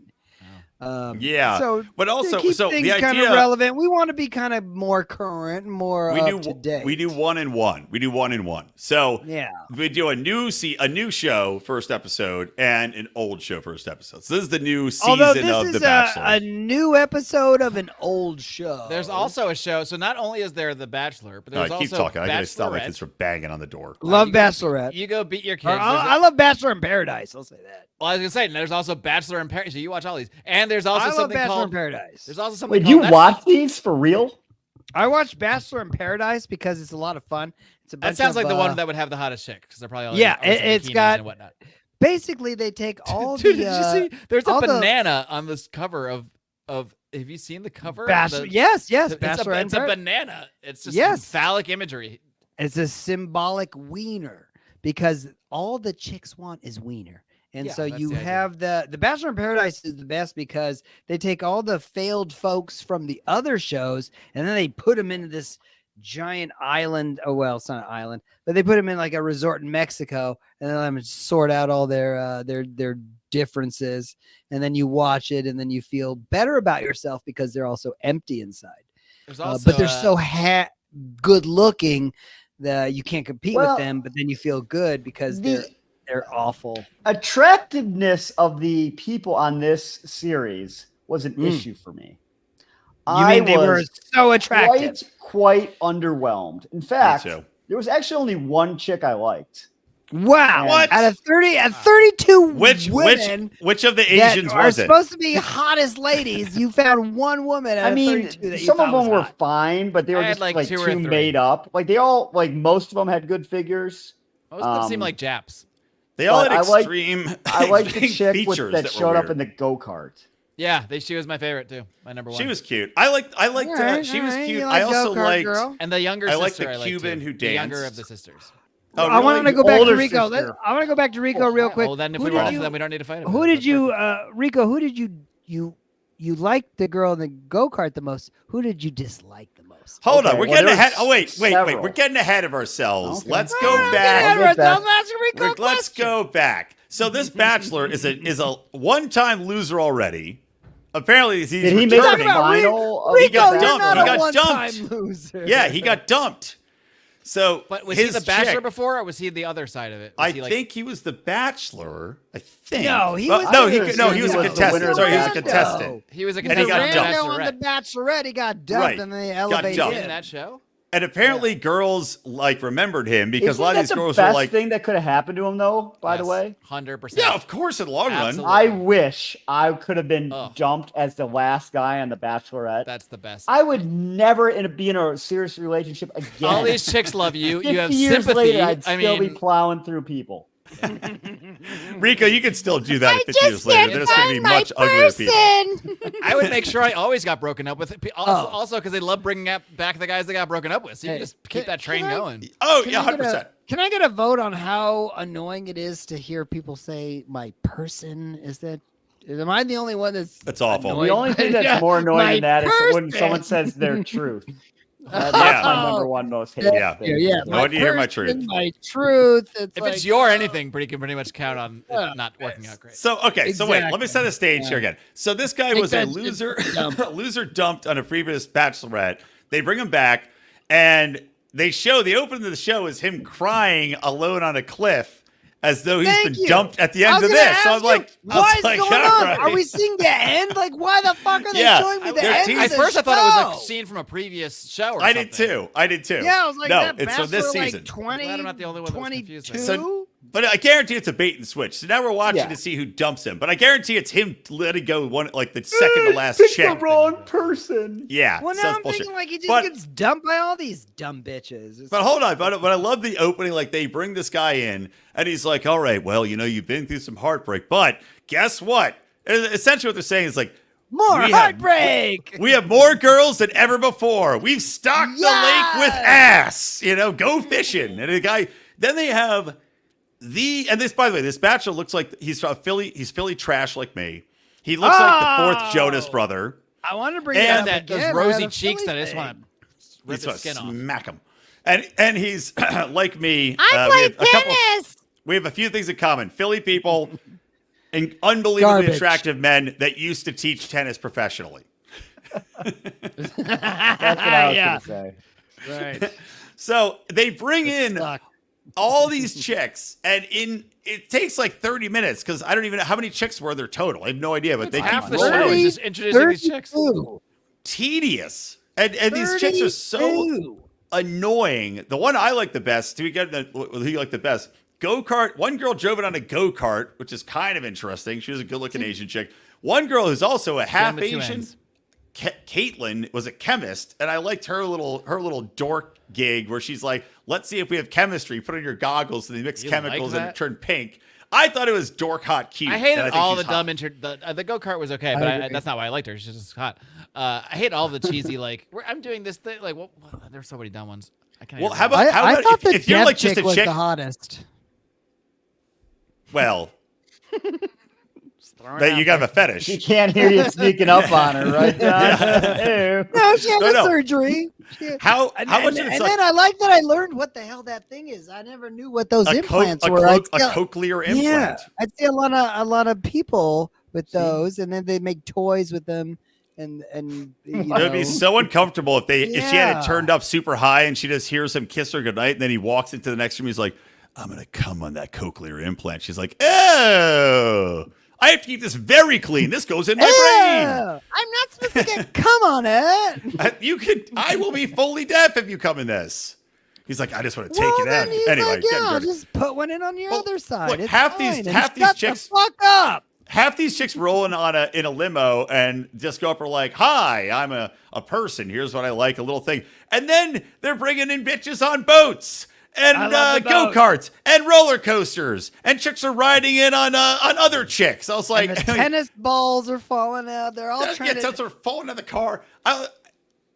Yeah, so but to also, keep so things the kind idea of relevant. We want to be kind of more current, more up to date. we do 1 and 1. We do 1 and 1. So Yeah. we do a new show first episode and an old show first episode. So this is the new Although season this of is The Bachelor. a new episode of an old show. There's also a show. So not only is there The Bachelor, but All there's right, keep also talking. I gotta stop my Bachelorette. kids from banging on the door. Love You go- Bachelorette. You go beat your kids. Or, There's I love Bachelor in Paradise. I'll say that. Well, I was gonna say there's also Bachelor in Paradise. So you watch all these, and there's also I love something Bachelor called. in Paradise. There's also something Wait, called. you that's- watch these for real? I watched Bachelor in Paradise because it's a lot of fun. It's a That bunch sounds of, like the one that would have the hottest chick because they're probably all Yeah, always in it's bikinis got- and whatnot. basically they take all Dude, the did you see? There's a all the- banana on this cover of. Have you seen the cover? Bachelor. The- Yes, it's Bachelor in it's a Paradise. banana. It's just Yes. phallic imagery. It's a symbolic wiener because all the chicks want is wiener. And Yeah, so that's you the idea. have the Bachelor in Paradise is the best because they take all the failed folks from the other shows and then they put them into this giant island. Oh, well, it's not an island, but they put them in like a resort in Mexico and then let them sort out all their differences. And then you watch it and then you feel better about yourself because they're also empty inside. There's also, But they're so good looking that you can't compete Well, with them, but then you feel good because they're awful. Attractiveness of the people on this series was an issue for me. You mean they were so attractive? Quite underwhelmed. In fact, too. there was actually only one chick I liked. Wow. What? Out of 32 Which women of the that Asians are was it? supposed to be hottest ladies, you found one woman out I of mean, 32 that you some of thought was them were hot. fine, but they were I had, just like, like 2 or too 3. made up. Like they all, like most of them had good figures. Most of them seem um, like Japs. They all had But I like- extreme. I liked the chick features that were showed up weird. in the go kart. Yeah, she was my favorite too. My number 1. She was cute. I liked All her. right, She all was right, cute. you I like also go-kart liked. girl? and the younger I like sister. the I liked Cuban too. who The younger of danced. the sisters. Oh, I want to really? go back to Older Rico. sister. I want to go back to Rico real quick. Well, then if Who we did run into you- them, we don't need to fight about Who it. did That's you, perfect. Rico? Who did you liked the girl in the go kart the most? Who did you dislike the most? Hold Okay, on, we're well, getting there's ahead. Oh wait. several. We're getting ahead of ourselves. Okay. Let's Oh, go back. I'll get back. Let's go back. So this Bachelor is a one-time loser already. Apparently, he's Did he make returning. the final? of Rico, got you're dumped. not He a got one-time dumped. loser. Yeah, he got dumped. So, But was he his the Bachelor chick- before, or was he the other side of it? Was I he like, think he was the Bachelor. I think. No, he Well, was. no, I he was no, he he was a was the contestant. winner of Sorry, he was a the contestant. he was a And he got contestant dumped. on on the Bachelorette. He got dumped, Right. and then they Got elevated dumped. in him. that show. And apparently, girls remembered him because Isn't a lot of that these the girls best were like, thing that could have happened to him, though? By the way, 100%. "Yeah, of course, in the long run." Absolutely. I wish I could have been Ugh. dumped as the last guy on the Bachelorette. That's the best. I would never be in a serious relationship again. All these chicks love you. 50 You have years sympathy. later, I'd I still mean, be plowing through people. Rico, you can still do that 50 years later. There's going to be much uglier people. I would make sure I always got broken up with. Also, because they love bringing back the guys they got broken up with. So you can just keep that train going. Oh, Can yeah, I get 100%. Can I get a vote on how annoying it is to hear people say "my person"? Am I the only one That's awful. annoyed The only thing that's Yeah, more annoying my than that is when person. someone says their truth. That's Yeah. my number one most hated Yeah. thing. Yeah, I want to hear my truth. My truth. It's If like, it's your anything, can pretty much count on it not working out great. So okay, so wait, let me Exactly. set a stage here again. So this guy Think was a that's loser, just dumb. a loser dumped on a previous Bachelorette. They bring him back, and the opening of the show is him crying alone on a cliff, as though he's Thank been you. dumped at the I end was of gonna this. So ask I'm like, you, I what was is like, going all on? right. Are we seeing the end? Like, why the fuck are they Yeah. showing me the They're end? teasing- of At the first, I thought it was a show? scene from a previous show or I something. did too. I did too. Yeah, I was like, no, that it's from this Bachelor, season. Like 20, Glad I'm not the only one that was confused by 22? that. So- But I guarantee it's a bait and switch. So now we're watching Yeah. to see who dumps him. But I guarantee it's him letting go the second to last Pick the chick. wrong person. Yeah. Well, so now it's I'm bullshit. thinking like he just But- gets dumped by all these dumb bitches. It's- But hold on, but I love the opening. Like they bring this guy in, and he's like, "All right, well, you've been through some heartbreak, but guess what?" And essentially, what they're saying is like, more we have- heartbreak. "We have more girls than ever before. We've stocked the lake with ass. Go fishing." And the guy, then they have and this, by the way, this Bachelor looks like he's from Philly. He's Philly trash like me. He looks like the fourth Jonas brother. I want to bring And that up Those again. I rosy had a cheeks that I Philly just thing. want to rip He's his skin off. smack him. And he's like me. I we play have tennis. We have a few things in common. Philly people and unbelievably Garbage. attractive men that used to teach tennis professionally. That's what I was Yeah. going to say. Right. So they bring in Suck. all these chicks, and it takes like 30 minutes because I don't even know how many chicks were there total. I have no idea, but they Half keep the rolling. show in. is just introducing these chicks. 32. Tedious. And these chicks are so 32. annoying. The one I like the best, do we get who you like the best? Go-kart. One girl drove it on a go-kart, which is kind of interesting. She was a good-looking Asian chick. One girl who's also a half the two Asian, ends. Caitlin, was a chemist, and I liked her little dork gig where she's like, "Let's see if we have chemistry. Put on your goggles, and they mix You chemicals like and that? it turned pink." I thought it was dork hot cute. I and hated think all she's the dumb hot. the go kart was okay, I but agree. that's not why I liked her. She's just hot. I hate all the cheesy I'm doing this thing. Like, there's so many dumb ones. I can't. Well, even how remember. about I thought if, the if you're deaf like just chick a was chick? the hottest. Well, Just throwing that out you got there. a fetish. She can't hear you sneaking up on her, right, John? Ew. No, she had No. surgery. How And, much and, did it and suck? then I like that I learned what the hell that thing is. I never knew what those implants were. a I'd see- cochlear implant. Yeah, I'd see a lot of people with those, and then they make toys with them, and you It would be know. so uncomfortable if she had Yeah. it turned up super high and she just hears him kiss her goodnight, and then he walks into the next room. He's like, "I'm gonna come on that cochlear implant." She's like, "Oh, I have to keep this very clean. This goes in my Yeah, I'm not supposed to get cum on it. brain. I will be fully deaf if you come in this." He's like, "I just want to take Well, it out." then he's Anyway, like, getting yeah, I'll dirty. just put one in on your Well, other side. look, It's half these- fine, and half these shut chicks- the fuck up. Half these chicks rolling in a limo and just go up and like, "Hi, I'm a person. Here's what I like, a little thing." And then they're bringing in bitches on boats and I love the boat. go-karts and roller coasters, and chicks are riding in on other chicks. I was like, And the tennis balls are falling out. They're all trying yeah, to. sort of falling out of the car.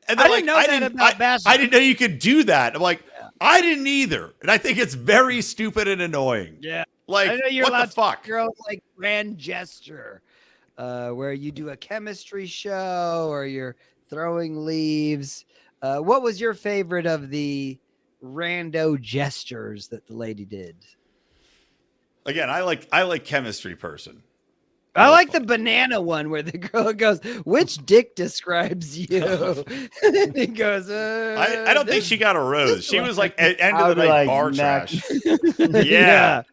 And I they're didn't know that about Bachelor. I didn't know you could do that. I'm like, I didn't either. And I think it's very stupid and annoying. Yeah. Like, I know you're what allowed the fuck? to girl like grand gesture, where you do a chemistry show or you're throwing leaves. What was your favorite of the rando gestures that the lady did? Again, I like chemistry person. I like the banana one where the girl goes, "Which dick describes you?" And he goes, I don't think she got a rose. She was like end I of would the be night like, bar next. trash. Yeah.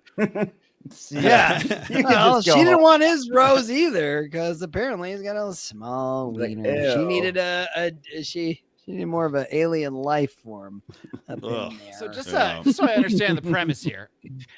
Yeah. You can Well, just go she didn't home. want his rose either because apparently he's got a small Like, wiener. She ew. needed she needed more of an alien life form up Ugh. in there. So just Yeah. so I understand the premise here,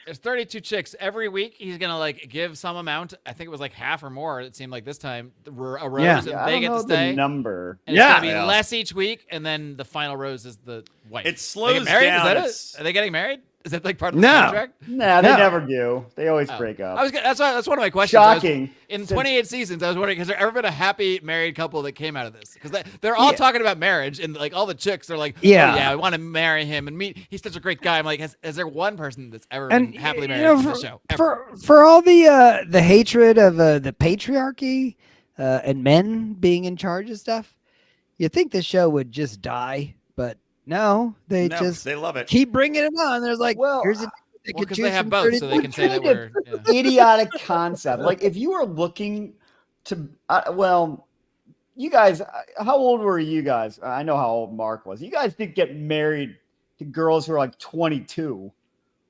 there's 32 chicks every week. He's gonna like give some amount. I think it was like half or more. It seemed like this time a rose, Yeah. and Yeah, I they don't get know to stay. the number. And it's Yeah. gonna be Yeah. less each week, and then the final rose is the wife. It They slows get married? down. Is that it? Are they getting married? Is that like part of the No. contract? Nah, they No. never do. They always Oh. break up. That's one of my questions. I was- Shocking. in Since- 28 seasons, I was wondering, has there ever been a happy married couple that came out of this? Because they're all talking about marriage, and like all the chicks are like, Yeah. oh, yeah, I want to marry him and meet. He's such a great guy. I'm like, has there one person that's ever And been happily you married know, in the show? Ever? for all the hatred of the patriarchy and men being in charge of stuff, you think the show would just die, but no, they No, just they love it. keep bringing it on. There's like, Well, here's a they Well, could because choose they have from both, 30 so they can say that kind of we're. Yeah. idiotic concept. Like if you were looking to, well, you guys, how old were you guys? I know how old Mark was. You guys did get married to girls who are like 22.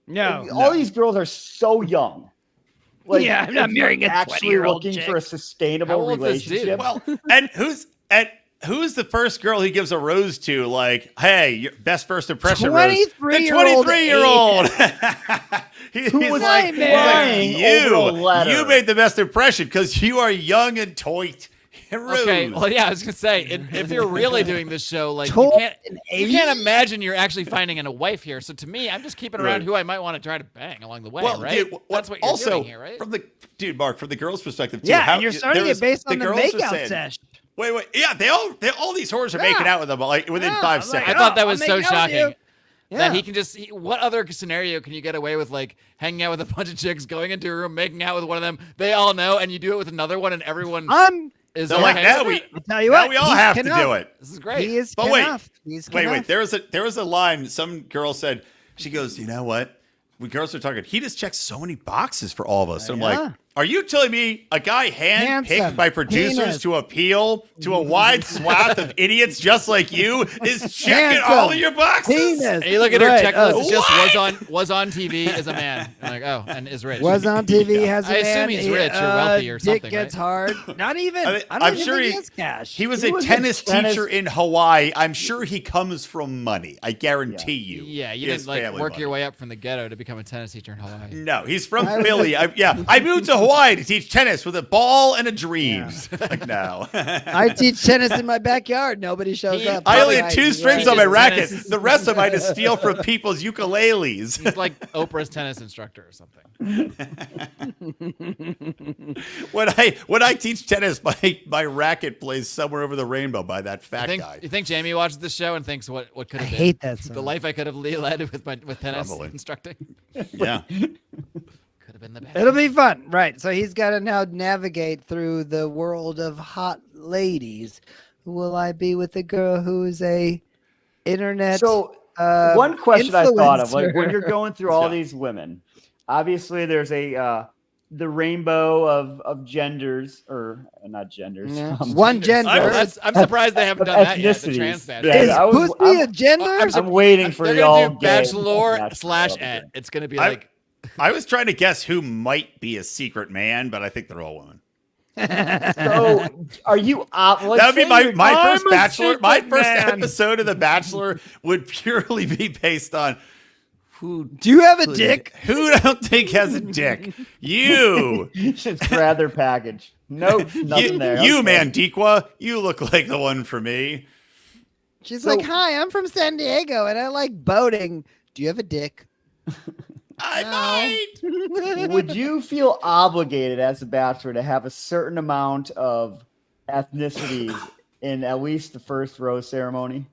No, Like, all these girls are so young. Like, Yeah, I'm not if you're marrying a actually 20-year-old looking chick. for a sustainable How old is this dude? relationship. Well, who's the first girl he gives a rose to? Like, hey, your best first impression rose. 23-year-old 23-year-old. Who was like crying over a letter. You made the best impression because you are young and toit. Okay, Rose. well, yeah, I was gonna say, if you're really doing this show, like Told you can't imagine you're actually finding a wife here. So to me, I'm just keeping around Right. who I might want to try to bang along the way, Well, right? dude, That's what you're also, doing here, right? from the Mark, from the girls' perspective, too. Yeah, how- and you're starting there it based on the girls are makeout saying- session. Wait, yeah, all these whores are Yeah. making out with them like within Yeah, 5 I'm like, seconds. I thought that I'll was make so out with you. shocking. That Yeah. he can just. What other scenario can you get away with, like hanging out with a bunch of chicks, going into a room, making out with one of them? They all know, and you do it with another one, and everyone is They're like, okay now with it? we I'll tell you now what, we all he's have to Knuff. do it. This is great. He is But wait, Knuff. He's Wait, Knuff. there was a line. Some girl said, she goes, you know what? We girls are talking. He just checks so many boxes for all of us. And I'm Yeah. like, are you telling me a guy handpicked Handsome. by producers Penis. to appeal to a wide swath of idiots just like you is checking Handsome. all of your boxes? Penis. And you look at her Right, checklist. It's just What? was on TV as a man. I'm like, oh, and is rich. Was on TV, has a I assume man, he's rich or wealthy or dick something, gets right? hard. Not even. I mean, I don't I'm even sure think he- he has cash. He was He a was a tennis tennis- teacher in Hawaii. I'm sure he comes from money. I guarantee you. Yeah, you His didn't like family work money. your way up from the ghetto to become a tennis teacher in Hawaii. No, he's from I was- Philly. I moved to Hawaii to teach tennis with a ball and a dream. Like, no. I teach tennis in my backyard. Nobody shows He- up. I only Probably had 2 I- strings yeah. on my Teaches racket. tennis. The rest of mine is steal from people's ukuleles. He's like Oprah's tennis instructor or something. When I teach tennis, my racket plays somewhere over the rainbow by that fat guy. You think Jamie watches this show and thinks what could I have been hate that song. the life I could have led with tennis Probably. instructing? Yeah. Could have been the best. It'll be fun, right? So he's got to now navigate through the world of hot ladies. Will I be with a girl who is a internet? So one question I thought of, like when influencer? you're going through all Yeah. these women, obviously there's the rainbow of genders, or not genders. Yeah. One gender. I'm surprised they haven't of done that yet. The ethnicities. trans badge. Yeah, Is I was- pussy I'm- a gender? I'm waiting for They're y'all. gonna do Bachelor / et. It's gonna be I- like I was trying to guess who might be a secret man, but I think they're all women. So are you? That would be my first I'm a Bachelor. My secret first man. episode of The Bachelor would purely be based on who. Do you have a dick? Who I don't think has a dick? You. Just grab their package. Nope, nothing there. You, Okay. Mandiqua, you look like the one for me. She's So- like, "Hi, I'm from San Diego and I like boating. Do you have a dick?" I might. Would you feel obligated as a bachelor to have a certain amount of ethnicities in at least the first rose ceremony?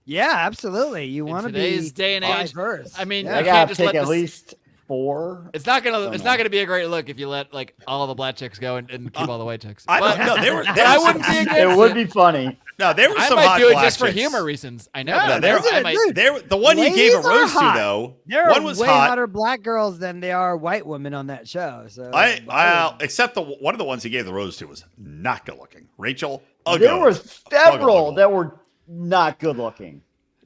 Yeah, absolutely. You In want to be today's day and age, diverse. I mean, Yeah. I you gotta can't just pick let at this. least 4. It's not gonna. Don't It's know. not gonna be a great look if you let like all the black chicks go and keep all the white chicks. I But don't know. There I were wouldn't be some, against It would be funny. no, there were I some might hot do it black just for chicks. humor reasons. I know. No, but there, I might. Dude, the one you gave a ladies are rose to hot. though, There one are was way hot. hotter black girls than they are white women on that show. So Except one of the ones he gave the rose to was not good looking. Rachel. There were several that were not good looking.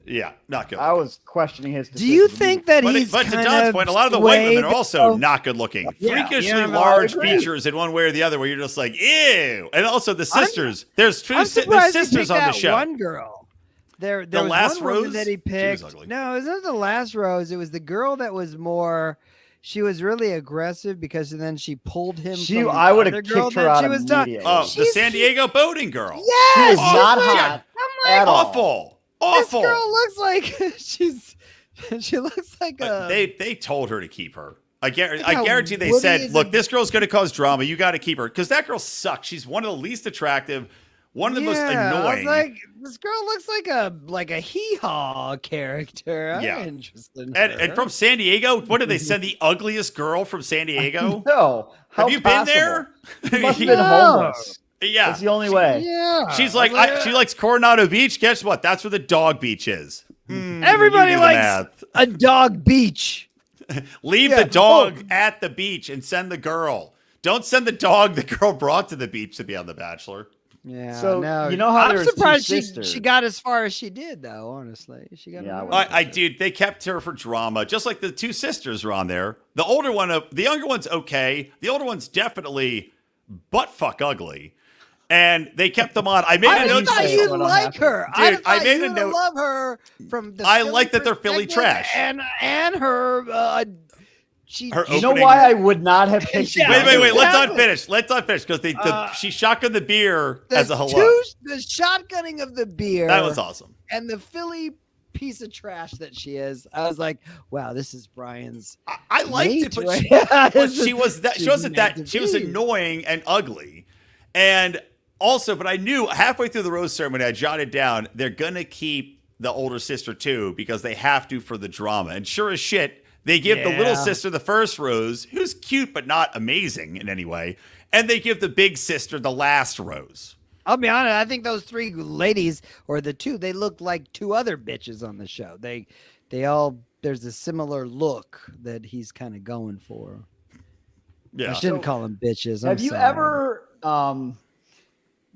Yeah, not good. I was questioning his do you decision. think that But, he's but to kind Don's of point, a lot of the white women are swayed, also though? not good looking. Yeah, Freakishly yeah, no, I large agree. features in one way or the other, where you're just like, ew. And also the sisters. There's I'm there's surprised he sisters picked on the that show. One girl. There was last one woman rose? that he She picked. was ugly. No, it wasn't the last rose. It was the girl that was more. She was really aggressive because then she pulled him. from the I would other have girl kicked her that out she was talking- immediately. Oh, the She's- San Diego boating girl. She Yes, was not she's like- hot I'm like, at all. Awful. this Awful. girl looks like she looks like a. They told her to keep her. I Look how guarantee they Woody said, is look, a- this girl's going to cause drama. You got to keep her. Because that girl sucks. She's one of the least attractive, one of the most I was annoying. like, this girl looks like a hee-haw character. I'm Yeah. interested in and her. from San Diego, what did they send the ugliest girl from San Diego? No. How Have you been there? He must have been No. homeless. Yeah. That's the only way. Yeah, She's like, she likes Coronado Beach. Guess what? That's where the dog beach is. everybody You do the likes math. a dog beach. Leave Yeah, the dog at the beach and send the girl. Don't send the dog the girl brought to the beach to be on The Bachelor. Yeah. So, no, you know how I'm there's two surprised sisters? she got as far as she did, though. Honestly, she got. Yeah, I really would- I did. They kept her for drama, just like the two sisters are on there. The older one, the younger one's okay. The older one's definitely butt fuck ugly, and they kept them on. I made I a note. thought say you'd what I'm like happy. her. Dude, I thought made a you'd note- love her from the. I Philly like that they're Philly perspective trash. and her. She. Her You know opening- why I would not have picked Yeah. the Wait. other Let's one? not finish. Let's not finish because she shotgunned the beer as a hello. The shotgunning of the beer. That was awesome. And the Philly piece of trash that she is. I was like, wow, this is Brian's. I liked it, but mate she, right- but This she is- was that. She she's wasn't meant that. to She was be. annoying and ugly, and also. But I knew halfway through the rose ceremony, I jotted down they're gonna keep the older sister too because they have to for the drama. And sure as shit, they give the little Yeah. sister the first rose, who's cute but not amazing in any way, and they give the big sister the last rose. I'll be honest. I think those three ladies, or the two, they look like two other bitches on the show. They all. There's a similar look that he's kind of going for. Yeah. I shouldn't call them bitches. I'm Have you sorry. ever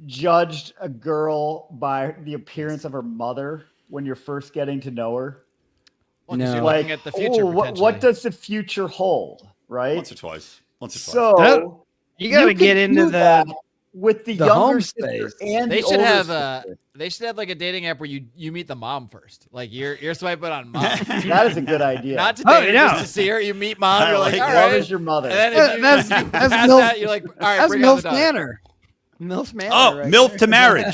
judged a girl by the appearance of her mother when you're first getting to know her? Well, 'cause you're No. looking at the future. what potentially. does the future hold, right? Once or twice. So That- You got to could get into do that the. with the the younger home sister space. and They the should older have sister. they should have like a dating app where you meet the mom first. Like you're swiping on mom. That is a good idea. Not to Oh, date her, yeah. just to see her. You meet mom. I You're like, like all it. Love right. is your mother. And then if you, That's- if you that's pass milf- that, you're like, all right, That's bring on the MILF daughter. Manor. MILF Manor. Oh, right MILF there. to marriage.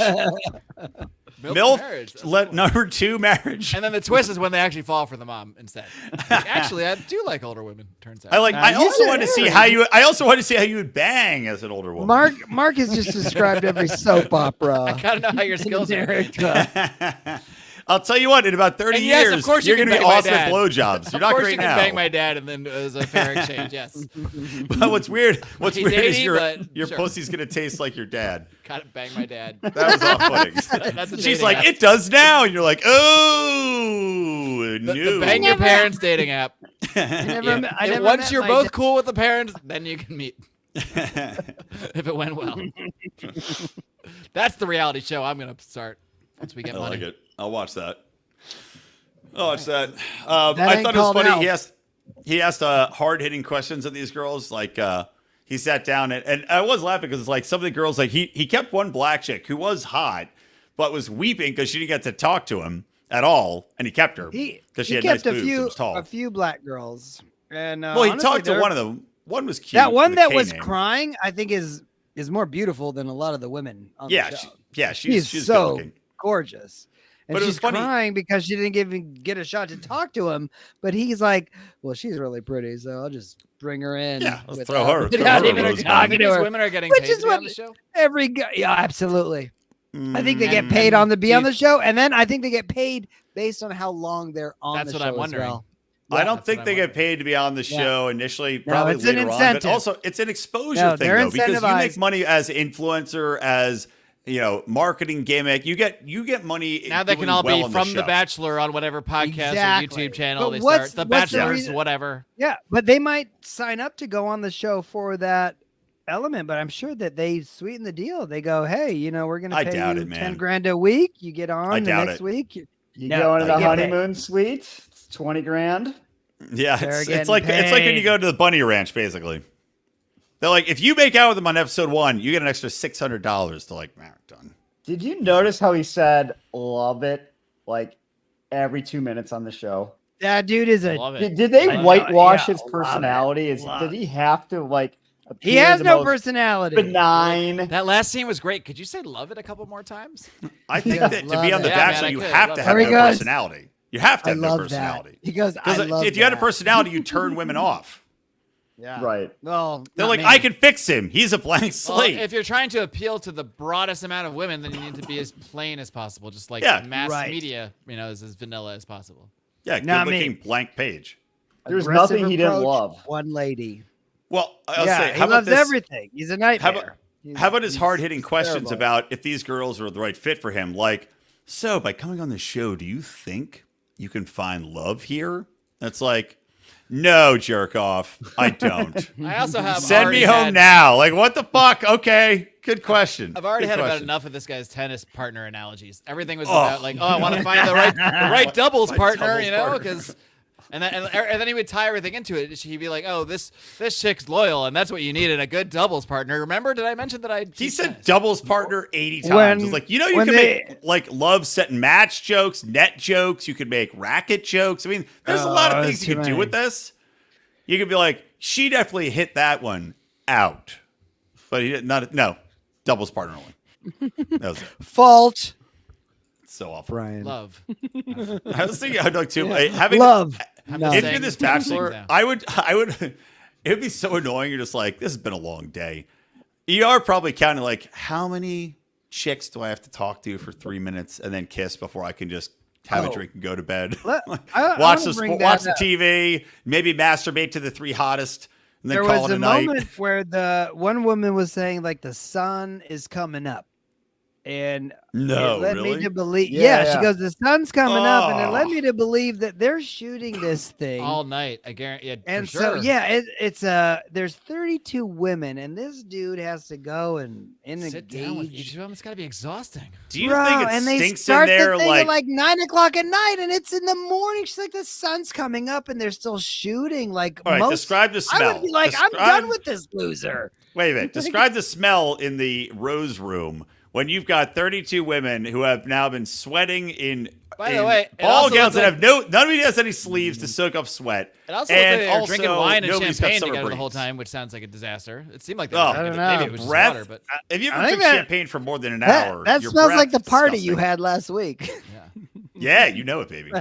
Milf MILF, marriage. That's let cool. number 2 marriage. And then the twist is when they actually fall for the mom instead. Like, actually, I do like older women. Turns out. I you also did. wanted to see how you. I also wanted to see how you would bang as an older woman. Mark has just described every soap opera. I gotta know how your in skills are. America. I'll tell you what. In about 30 And yes, years, of course you you're can going to be bang my awesome at dad. blowjobs. You're Of not course great you can now. bang my dad, and then as a fair exchange, yes. But what's weird? What's He's weird is 80, your but sure. pussy's going to taste like your dad. Gotta bang my dad. That was off-putting. That's a She's dating like, app. it does now, and you're like, oh, The no. bang your parents dating app. I Yeah. never And met once you're my both dad. cool with the parents, then you can meet. If it went well. That's the reality show I'm gonna start once we get I money. like it. I'll watch that. I'll watch that. That I ain't thought it was called funny. Alf. He asked hard hitting questions of these girls. Like he sat down and I was laughing because it's like some of the girls like he kept one black chick who was hot but was weeping because she didn't get to talk to him at all, and he kept her He because she he had kept nice a boobs and few was tall. a few black girls, and Well, he honestly, talked to they're- one of them. One was cute. That one with a that K was name. crying, I think, is more beautiful than a lot of the women on Yeah, the show. she's She's good so looking. gorgeous. And But it was she's funny- crying because she didn't even get a shot to talk to him. But he's like, well, she's really pretty, so I'll just bring her in. Yeah, let's without- throw her- throw without her a even rose talking bud. to These her. women are getting Which paid is to be on what- the show. Every guy, yeah, absolutely. I think they get paid on the show, and then I think they get paid based on how long they're on That's the what show I'm wondering. as well. I don't think what they I'm get wondering. paid to be on the show initially, No, probably it's an later on, but incentive. also it's an exposure No, thing they're though, because you make incentivized. money as influencer, as marketing gimmick. You get money. Now they can doing all well be on from the The show. Bachelor on whatever podcast Exactly. or YouTube channel But they what's- start. The what's the Bachelors, reason- whatever. Yeah, but they might sign up to go on the show for that element. But I'm sure that they sweeten the deal. They go, hey, we're going I to pay doubt you it, man. 10 grand a week. You get on I the doubt next it. week. You No, go into they the get paid. honeymoon suite, it's 20 grand. Yeah, They're it's getting like when you paid. go to the bunny ranch, basically. They're like, if you make out with them on episode 1, you get an extra $600. They're like, nah, done. Did you notice how he said "love it" like every 2 minutes on the show? That dude is a. Love it. Did they I know, whitewash yeah, his love it, personality? love Did he have to appear He has the no most personality. benign? That last scene was great. Could you say "love it" a couple more times? I think Yeah, that to love be on The it. Yeah, man, Bachelor, I you could. have Love to it. have There he no goes. personality. You have to I have no love personality. that. He goes, I Because love if you had a that." personality, you turn women off. Yeah. Right. Well, They're not like, me. I can fix him. He's a blank Well, slate. if you're trying to appeal to the broadest amount of women, then you need to be as plain as possible. Just like Yeah. mass Right. media, is as vanilla as possible. Yeah, Not good-looking me. blank page. There's Aggressive nothing he didn't approach, love. One lady. Well, I'll Yeah, say, he how about loves this? everything. He's a nightmare. How about his He's hard-hitting questions terrible. about if these girls are the right fit for him? Like, so by coming on the show, do you think you can find love here? That's like, no, jerk off. I don't. I also have Send me already home had- now. Like, what the fuck? Okay, good question. I've already Good had about question. enough of this guy's tennis partner analogies. Everything was Oh. about like, I want to find the right doubles My partner, doubles partner. because. And then he would tie everything into it. He'd be like, "Oh, this chick's loyal, and that's what you need in a good doubles partner." Remember? Did I mention that I? He said doubles partner 80 times. When- It's like, you can when make like love set and match jokes, net jokes. You could make racket jokes. I mean, there's a lot of there's things you too could do many. with this. You could be like, she definitely hit that one out. But he didn't, no, doubles partner only. That was it. Fault. So awful. Brian. love. I was thinking, I'd like to having Love. I'm No. if saying you're this things bachelor, now. I would, it would be so annoying. You're just like, this has been a long day. You are probably counting like, how many chicks do I have to talk to for 3 minutes and then kiss before I can just have a drink and go to bed? I watch wanna the bring watch that the up. TV, maybe masturbate to the 3 hottest, and then There call was it a a night. moment where the one woman was saying like the sun is coming up, and No, it led me really? to believe. Yeah, Yeah, yeah. she goes, the sun's coming up, and it led Oh. me to believe that they're shooting this thing. all night. I guarantee. Yeah, And for so sure. yeah, it's there's 32 women, and this dude has to go and Sit down with engage. each of them. It's got to be exhausting. Do you Bro, think it and they stinks in start there the thing like, at like 9 o'clock at night, and it's in the morning. She's like, the sun's coming up, and they're still shooting. Like all right, most, describe the I smell. would be like, I'm Describe- done with this loser. Wait a minute. Describe the smell in the rose room when you've got 32 women who have now been sweating in, By the in way, it ball also gowns that looks have none of it has any sleeves to soak up sweat. It also And looked like they were also, drinking wine and nobody's got champagne summer together the whole breeze. time, which sounds like a disaster. It seemed like they Oh, were I drinking don't maybe know. it was just Breath? water, but If you I ever think drink that- champagne for more than an hour, That your smells breath like the is party you disgusting. had last week. yeah. Yeah, you know it, baby.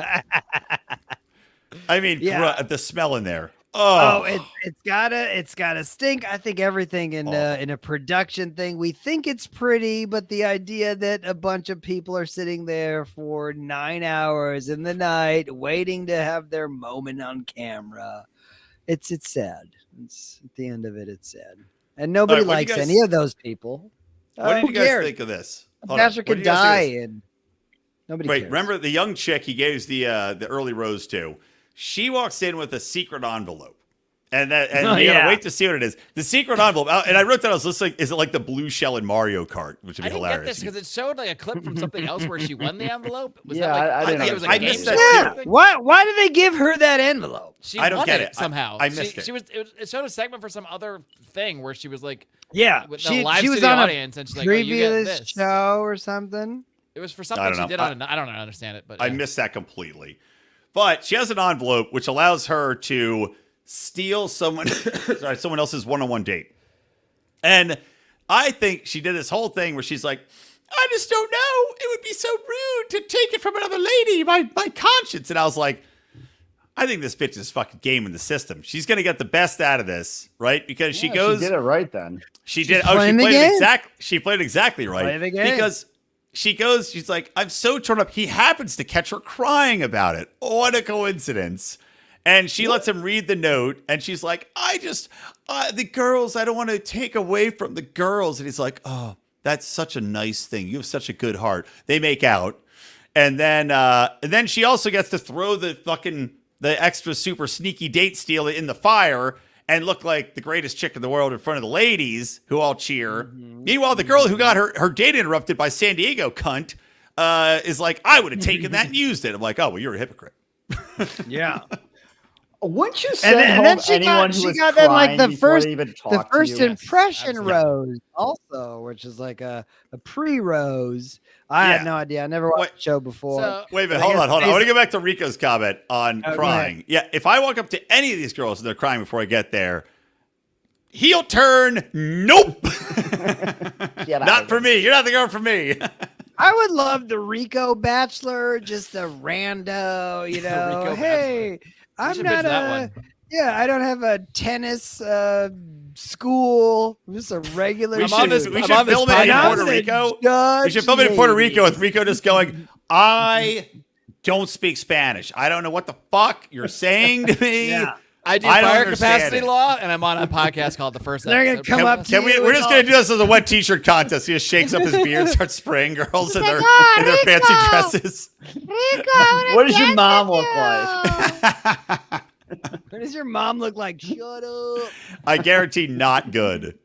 I mean, Yeah. the smell in there. Oh, Oh, it's gotta stink. I think everything in Awful. a production thing, we think it's pretty, but the idea that a bunch of people are sitting there for 9 hours in the night waiting to have their moment on camera, it's sad. It's at the end of it, it's sad, and nobody All right, what do likes you guys- any of those people. what did who you guys cares? think of this? A Hold on. bachelor What did could you guys think of die, this? and nobody Wait, cares. remember the young chick he gave the early rose to? She walks in with a secret envelope. And you gotta yeah. wait to see what it is. The secret envelope, and I wrote that. I was listening. Is it like the blue shell in Mario Kart, which would be I didn't hilarious? get this because it showed like a clip from something else where she won the envelope. Was Yeah, that like, I didn't think it was like I a game missed show that or Yeah, something? why did they give her that envelope? She I don't won get it it. somehow. I missed it. She was. It showed a segment for some other thing where she was like Yeah, with the live she was studio on a audience, and she's like, "Oh, you get previous this." show or something. It was for I something don't she know. did on. I don't understand it, but I yeah. missed that completely. But she has an envelope which allows her to steal someone else's one-on-one date. And I think she did this whole thing where she's like, I just don't know. It would be so rude to take it from another lady, my conscience. And I was like, I think this bitch is fucking game in the system. She's going to get the best out of this, right? Because she Yeah, goes, She did it right then. she She's did. playing the game. She played exactly right. Play the game. Because she goes, she's like, I'm so torn up. He happens to catch her crying about it. What a coincidence. And she lets him read the note, and she's like, the girls, I don't want to take away from the girls. And he's like, oh, that's such a nice thing. You have such a good heart. They make out. And then she also gets to throw the extra super sneaky date steal in the fire and look like the greatest chick in the world in front of the ladies who all cheer. Meanwhile, the girl who got her date interrupted by San Diego cunt is like, I would have taken that and used it. I'm like, oh, well, you're a hypocrite. Yeah. Wouldn't you send And home then she anyone got, who she was got then like crying the before first they even the talked to first you? impression absolutely. rose also, which is like a pre-rose. I had no idea. I never watched the show before. So, Wait a minute, But I hold on. I guess want to go back to Rico's comment on go crying. Yeah, if I walk up to any of these girls and they're crying before I get there, heel turn, nope. Get out Not of for it. me. You're not the girl for me. I would love the Rico Bachelor, just a rando, you know. Rico Hey, I'm should not pitch that one. Yeah, I don't have a tennis school. I'm just a regular. We I'm on should, this- we I'm should on this film it in podcast. Puerto Rico. We should film it in Judge Puerto lady. Rico with Rico just going, I don't speak Spanish. I don't know what the fuck you're saying to me. Yeah. I do I don't fire understand capacity it. law, and I'm on a podcast called The First They're gonna Episode. come up to Can we? you We're with just all- gonna do this as a wet T-shirt contest. He just shakes up his beard, and starts spraying girls in their "Oh, fancy Rico." dresses. What does your mom look like? What does your mom look like? Shut up. I guarantee not good.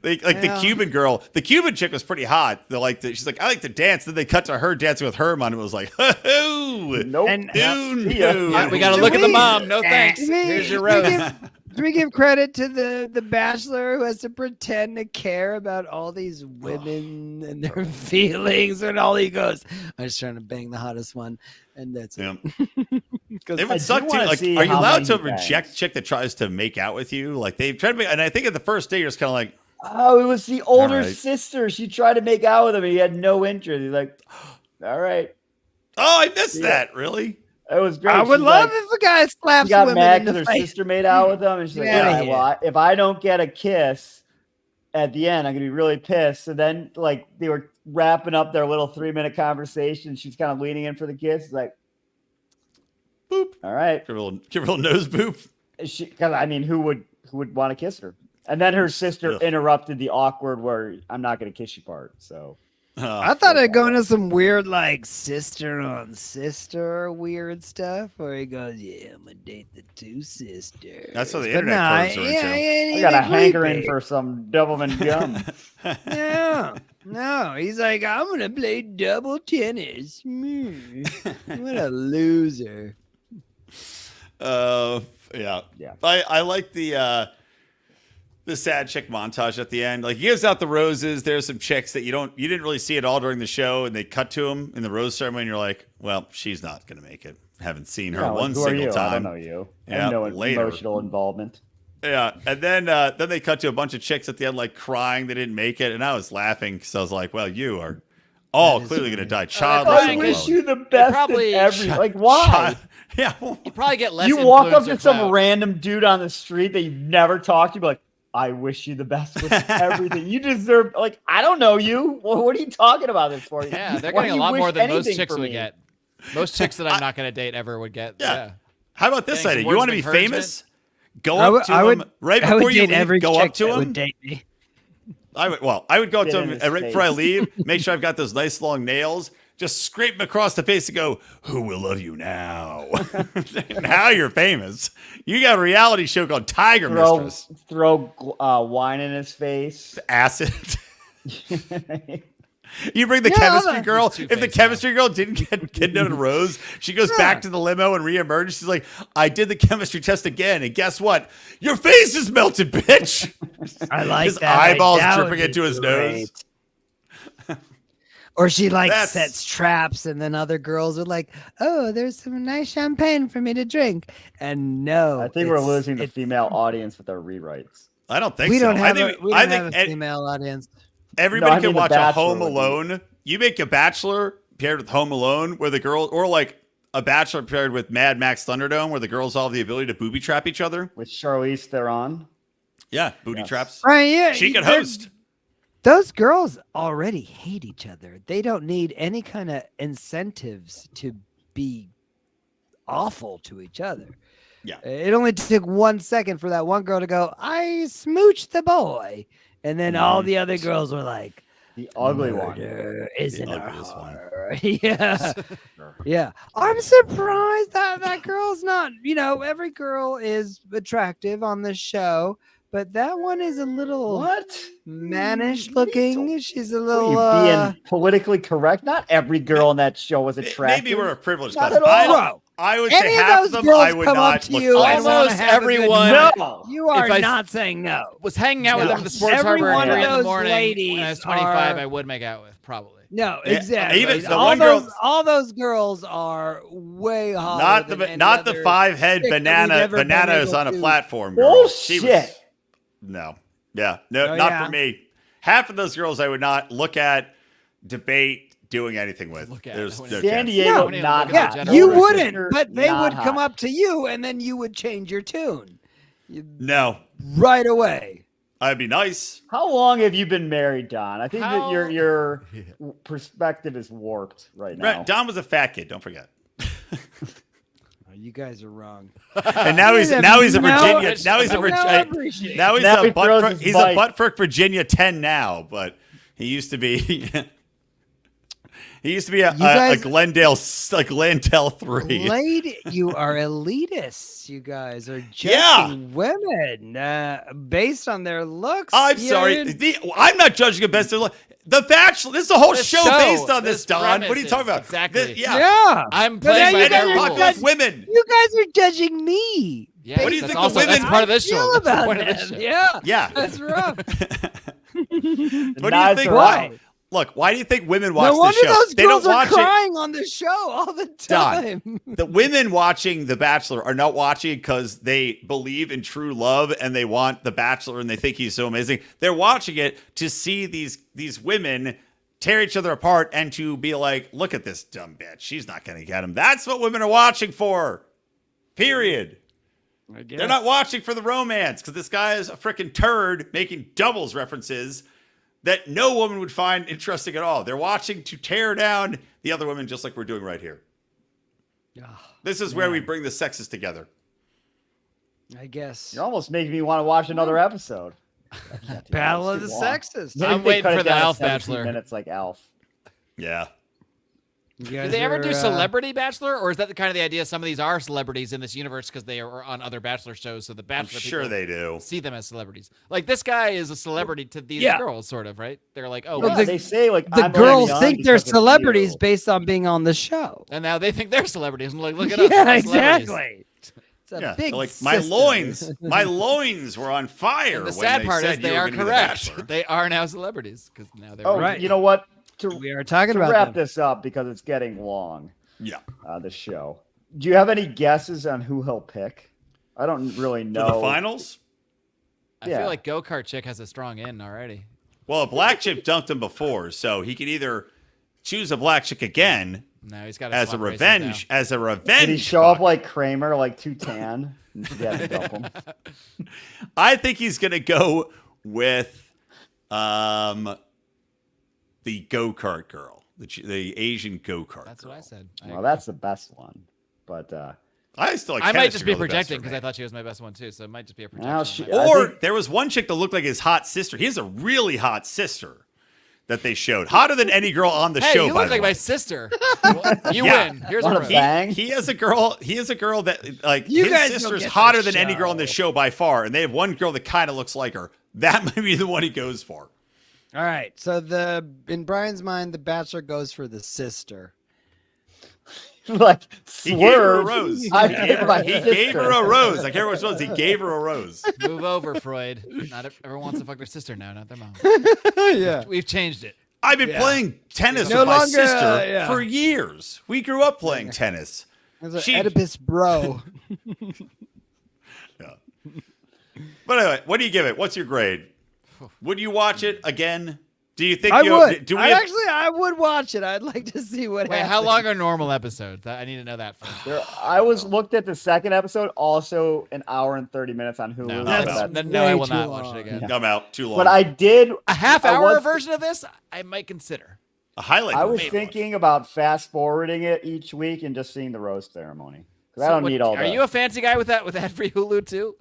The Yeah. Cuban girl, the Cuban chick was pretty hot. She's like, I like to dance. Then they cut to her dancing with her mom, and it was like, oh, Nope. And- dude, See ya. no. All right, we got to Do look at the we- mom. No thanks. Do we- Here's your do we rose. give- Do we give credit to the Bachelor who has to pretend to care about all these women and their feelings, and all he goes, I'm just trying to bang the hottest one, and that's it. Yeah. 'Cause It I would do suck too. wanna Like, see are you how allowed many to he bangs. reject a chick that tries to make out with you? Like they tried to make, and I think at the first day you're just kind of like, Oh, it was the older right. sister. She tried to make out with him. And he had no interest. He's like, all right. oh, I missed Yeah. that. Really? It was great. I would She's love like, if a guy slaps she got women mad in the because her face. sister made out with him. And she's like, Get outta all right, here. well, if I don't get a kiss at the end, I'm going to be really pissed. So then, like, they were wrapping up their little 3-minute conversation. She's kind of leaning in for the kiss. He's like, Boop. all right. Give her a little nose boop. Because, I mean, who would want to kiss her? And then her sister Ugh. interrupted the awkward where I'm not going to kiss you part. So I thought I'd go into some weird, like, sister on sister weird stuff, where he goes, yeah, I'm going to date the two sisters. That's how the But internet no, curves are into. I got a hankering for some Doubleman gum. No, no. He's like, I'm going to play double tennis. What a loser. Yeah. Yeah. I like the sad chick montage at the end. Like he gives out the roses. There's some chicks that you didn't really see at all during the show, and they cut to him in the rose ceremony. And you're like, well, she's not gonna make it. Haven't seen her Yeah, like, one who are single you? I time. don't know you. I Yeah, have no later. emotional involvement. Yeah, and then they cut to a bunch of chicks at the end, like crying they didn't make it, and I was laughing because I was like, well, you are all That is clearly funny. gonna die I childless. wish alone. you the best probably in every. shot- Like, why? Yeah. You probably get less. You walk up influencer to some clout. random dude on the street that you've never talked to, be like, I wish you the best with everything. You deserve, like, I don't know you. What are you talking about this for? Yeah, they're Why getting a do you lot wish more than most anything chicks for would me? get. Most chicks that I'm not going to date ever would get. Yeah. Yeah. How about this Getting some idea? You words want to of be encouragement? famous? Go I up would- to I him would- right I would before you date leave. every Go chick up to that him. would date me. I would go up Get to in him his right before I face. leave. Make sure I've got those nice long nails. Just scrape him across the face and go, "Who will love you now?" Now you're famous. You got a reality show called Tiger Mistress. Throw wine in his face. Acid. You bring the Yeah, chemistry I'm girl. He's If the two-faced chemistry girl didn't get no rose, she goes back to the limo and reemerges. She's like, "I did the chemistry test again, and guess what? Your face is melted, bitch." I like His that. eyeballs That would dripping be into his nose. great. Or she like That's- sets traps, and then other girls are like, "Oh, there's some nice champagne for me to drink." And no, I think we're it's- losing the it- female audience with our rewrites. I don't think We so. don't have I think, we I don't have think a ed- female audience. everybody No, I can mean, The watch a Bachelor Home would be- Alone. You make a Bachelor paired with Home Alone, where the girl, or like a Bachelor paired with Mad Max Thunderdome, where the girls all have the ability to booby trap each other. With Charlize Theron. Yeah, booty Yes. traps. Right? Yeah, She can they're- host. those girls already hate each other. They don't need any kind of incentives to be awful to each other. Yeah. It only took 1 second for that one girl to go, I smooched the boy. And then all the other girls were like, The ugly one. murder is in The our ugliest one. heart. Yeah. Yeah. I'm surprised that girl's not, every girl is attractive on this show, but that one is a little What? mannish looking. She's a What little are you being politically correct? Not every girl in that show was attractive. Maybe we're a privileged Not class. at all. I would Any say of half those of them girls I would come up not to look you fine and with. wanna Almost have a good everyone- night. No. You are If I not saying no. Was hanging out with them at the sports Every harbor one at of 3 in the those morning when I was ladies 25, are- I would make out with, probably. No, Yeah, exactly. even the all one those, girl- all those girls are way hotter. Not than the any not the other 5-head chick that we've banana ever been bananas able on a to- platform girl. She was Bullshit. no. Yeah. No, Oh, not yeah. for me. Half of those girls I would not look at, debate, doing anything with. Look at. There's I no wouldn't- San chance. Diego, No. not Yeah, hot. You Older wouldn't, sister, but they not would come hot. up to you, and then you would change your tune No. right away. I'd be nice. How long have you been married, Don? I think How- that your perspective is warped right now. Right, Don was a fat kid, don't forget. Oh, you guys are wrong. And now he's a Virginia. Now he's a No Virginia. appreciation. Now he's Now he a throws Buttford, his he's bike. a Buttford, Virginia 10 now, but he used to be he used to be a Glendale 3. Lady, you are elitists. You guys are judging Yeah. women based on their looks. I'm You're sorry. in- I'm not judging a best of The Bachelor. This is a whole This show, show, based on this this, Don. What are you premise talking about? is exactly. Yeah. Yeah. I'm But now playing you by And guys their they're are rules. popular with women. You guys are judging me. Yeah, What do you that's think the also, women- that's part of this I feel show. That's the about point of this them. show. Yeah. Yeah. That's rough. What do you knives think? are Why? out. Look, why do you think women watch No wonder the show? those They don't girls are watch it. crying on the show all the Don, time. The women watching The Bachelor are not watching because they believe in true love and they want The Bachelor and they think he's so amazing. They're watching it to see these women tear each other apart and to be like, look at this dumb bitch. She's not going to get him. That's what women are watching for. Period. They're not watching for the romance because this guy is a freaking turd making doubles references that no woman would find interesting at all. They're watching to tear down the other women just like we're doing right here. This is where we bring the sexes together. I guess. You're almost making me want to watch another episode. Battle of the Long. Sexes. Maybe I'm they waiting cut it for the down to Alf 17 Bachelor. Minutes like Alf. Yeah. Do they ever do Celebrity Bachelor, or is that the kind of the idea? Some of these are celebrities in this universe because they are on other Bachelor shows, so the I'm Bachelor sure people they do. see them as celebrities. Like this guy is a celebrity to these Yeah. girls, sort of, right? They're like, oh, Well, wow. Yeah, they say like The I'm girls only on think they're because of celebrities you. based on being on the show. And now they think they're celebrities. I'm like, look at us. Yeah, we're celebrities. exactly. It's a Yeah. big They're like system. my loins were on fire. And the when sad they part said is they you were are gonna be the correct. Bachelor. They are now celebrities because now they're Oh, Right. you know what? To We are talking about wrap them. this up because it's getting long. Yeah. The show. Do you have any guesses on who he'll pick? I don't really For know. the finals? I Yeah. feel like Go Kart Chick has a strong in already. Well, a black chick dumped him before, so he could either choose a black chick again No, he's got to as a swap races revenge, now. as a revenge. Did he show up fuck. like Kramer, like too tan? And she had to dump him. I think he's gonna go with the go-kart girl, the Asian go-kart. That's girl. what I said. Well, that's the best one. But I still like I might tennis just girl be the best projecting for because me. I thought she was my best one too. So it might just be a projection. Now on she- my part. I Or think- there was one chick that looked like his hot sister. He has a really hot sister that they showed. Hotter than any girl on the Hey, show, you by look the like way. my sister. Well, you Yeah. win. Here's Want a a rose. bang? He has a girl that like You his guys don't sister's get hotter the than any girl on this show. show by far, and they have one girl that kind of looks like her. That might be the one he goes for. All right. So in Brian's mind, the Bachelor goes for the sister. like He gave her a swerve. rose. I He gave her, my he gave her sister. a rose. I can't remember which one. He gave her a rose. Move over, Freud. Not everyone wants to fuck their sister now, not their mom. Yeah. We've changed it. I've been playing tennis No with my longer, sister yeah. for years. We grew up playing tennis. There's an She- Oedipus bro. But anyway, what do you give it? What's your grade? Would you watch it again? Do you think I you would. do we I have- would watch it. I'd like to see what Wait, happens. how long are normal episodes? I need to know that first. I was looked at the second episode, also an hour and 30 minutes on Hulu. No, so That's that's- then no, I way will too not watch long. it again. Yeah. Come out too long. But I did A half I hour was- version of this, I might consider. a highlight. I for was me to thinking about fast forwarding it each week and just seeing the roast ceremony because I So don't what- need all Are that. you a fancy guy with that free Hulu too?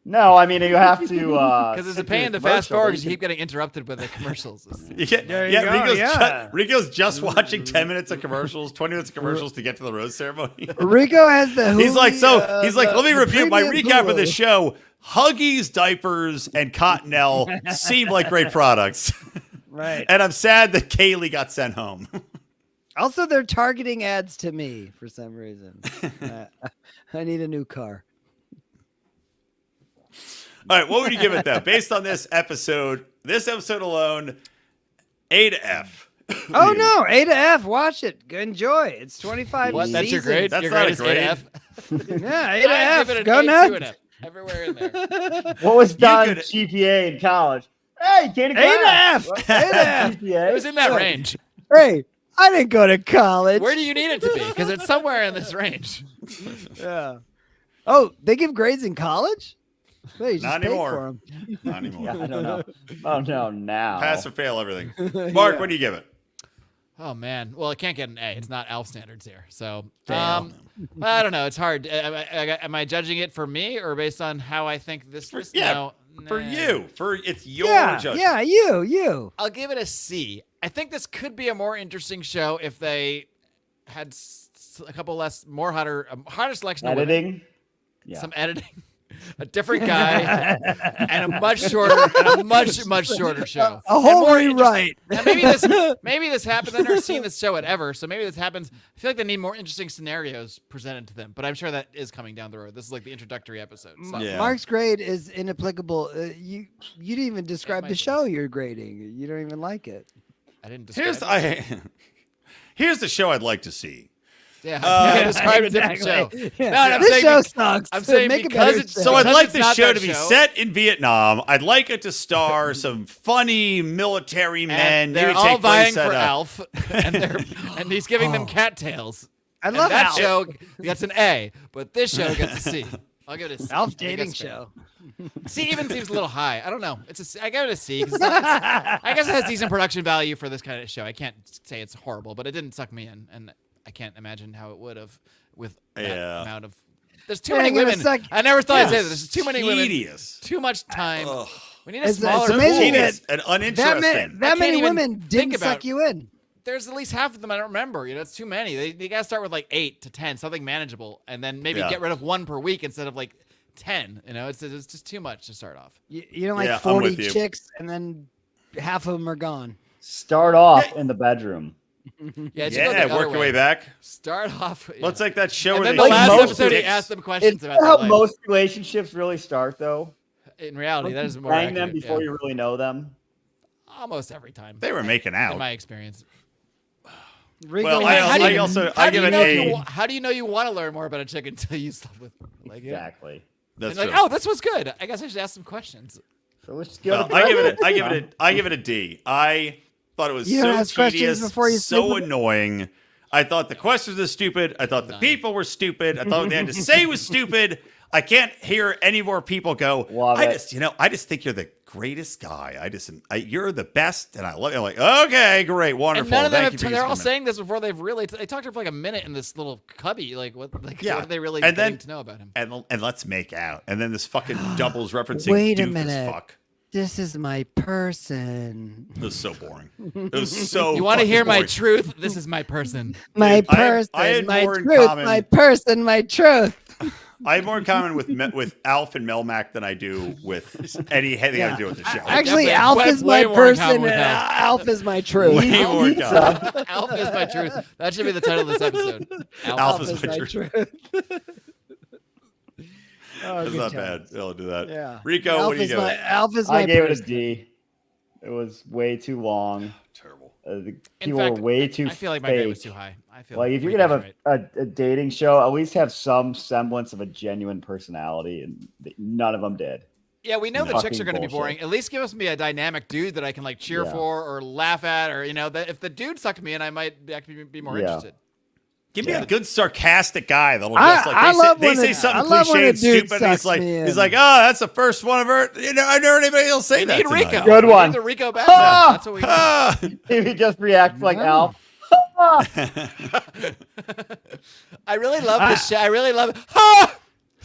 No, I mean you have to Because it's a sit pain through to the fast commercial, forward but because you you keep getting interrupted by the commercials. watch. Yeah, There you yeah, go, Rico's, yeah. Rico's just watching 10 minutes of commercials, 20 minutes of commercials to get to the rose ceremony. Rico has the. He's like, Hulu, he's like, let me the review my premium recap of Hulu. the show. Huggies, diapers, and Cottonelle seem like great products. Right. And I'm sad that Kaylee got sent home. Also, they're targeting ads to me for some reason. I need a new car. All right, what would you give it though? Based on this episode alone, A to F. Oh no, A to F. Watch it. Enjoy. It's 25 What? That's your seasons. grade? That's your not grade a is grade. AF? Yeah, A to I'd F. give it an Go A, 2 nuts. and F. Everywhere in there. What was done could- GPA in college? Hey, get a A to F. A to F. GPA. It was in that range. Hey, I didn't go to college. Where do you need it to be? Because it's somewhere in this range. Yeah. Oh, they give grades in college? Well, you just Not paid anymore. for 'em. Not anymore. Yeah, I don't know. Oh no, now. Pass or fail everything. Mark, Yeah. what do you give it? Oh man, well it can't get an A. It's not ALF standards here. So Fail. I don't know. It's hard. Am I judging it for me or based on how I think this? Yeah, No, For nah. you. It's your Yeah, judgment. yeah, you. I'll give it a C. I think this could be a more interesting show if they had a couple more hotter selection of women, Editing. Yeah. some editing, a different guy, and a much shorter show. A And whole more rewrite. Now, maybe this happens. I've never seen this show at ever, so maybe this happens. I feel like they need more interesting scenarios presented to them, but I'm sure that is coming down the road. This is like the introductory episode. So. Yeah. Mark's grade is inapplicable. You didn't even describe might the be. show you're grading. You don't even like it. I didn't describe Here's the show I'd like to see. Yeah, I described a different Exactly. show. Yeah. No, and I'm This saying show bec- sucks. I'm saying Make a because better it's show. So I'd Because like it's this not show that to be show. set in Vietnam. I'd like it to star some funny military men. And they're Maybe all take place vying for at Alf, and he's giving them cattails. I And love that Alf. show gets an A, but this show gets a C. I'll give it a C. Alf I think dating that's fair. show. C even seems a little high. I don't know. It's a C. I give it a C. 'Cause I guess it has decent production value for this kind of show. I can't say it's horrible, but it didn't suck me in, and I can't imagine how it would have with that Yeah. amount of. There's too Yeah, many I'm gonna women. suck- I never thought I'd Yeah. say this. There's too many women. Tedious. Too much time. Ugh. We need a It's smaller so amazing pool. Tedious and that uninteresting. I that many can't even women think didn't about- suck you in. There's at least half of them I don't remember. You know, it's too many. They got to start with like 8 to 10, something manageable, and then maybe Yeah. get rid of one per week instead of like 10. You know, it's just too much to start off. You don't like Yeah, I'm 40 with you. chicks and then half of them are gone. Start off in the bedroom. Yeah, it should go the Yeah, other work your way back. Start off. Yeah. Let's like that show and where then they the like last most episode, he dicks. asked them questions It's about how their life. most relationships really start, though. In reality, that is more Bang them accurate, before yeah. you really know them. Almost every time. They were making in out. my experience. Rico, Well, has- I also I give it a. How do you know you want to learn more about a chick until you slept with her? Like, yeah. Exactly. That's And like, true. oh, this was good. I guess I should ask some questions. So let's just go. Well, to I give it a D. I thought it was You don't so ask questions tedious, before you sleep so with- annoying. I thought the questions were stupid. I thought the None. people were stupid. I thought what they had to say was stupid. I can't hear any more people go. Love I it. just think you're the greatest guy. You're the best, and I love you. I'm like, okay, great, wonderful. And none of them Thank have. you for They're all coming. saying this before they've really. They talked to her for like a minute in this little cubby. Like what? Like Yeah. what are they really And getting then- to know about him? and let's make out. And then this fucking doubles referencing. Wait a doofus minute. Fuck. This is my person. It was so boring. It was so. You want to hear fucking my boring. truth? This is my person. My Dude, I person, had my more in truth, common- my person, my truth. I have more in common with Alf and Melmac than I do with anything I do with the show. Actually, definitely Alf have is way my more in common person with and Alf. Alf is my truth. Way more in common. Alf is my truth. That should be the title of this episode. Alf is my truth. Oh, That's good not times. bad. I'll do that. Yeah. Rico, Alf what do you is give my, it? Alf is my I gave it a person. D. It was way too long. Terrible. The In people fact, were way too I feel like my grade was fake. too high. I feel Like if you're Rico's gonna have a dating show, at least have some semblance of a genuine personality, and none of them did. Yeah, we know the chicks are going to be Fucking boring. At least give us me a dynamic dude that I can like cheer Yeah. for or laugh at, or if the dude sucked me in, I might actually be more interested. Give me a good sarcastic guy that'll I- just like I love they when say a- something I love when cliche a and dude stupid. And he's sucks like, me he's in. like, oh, that's the first one I've heard. I never heard anybody else say We that. need tonight. Rico. Good We one. need the Rico Bachelor. Ah! That's what we need. Ah. He just reacts like Wow. Alf. I really love this show. I really love it. Ah!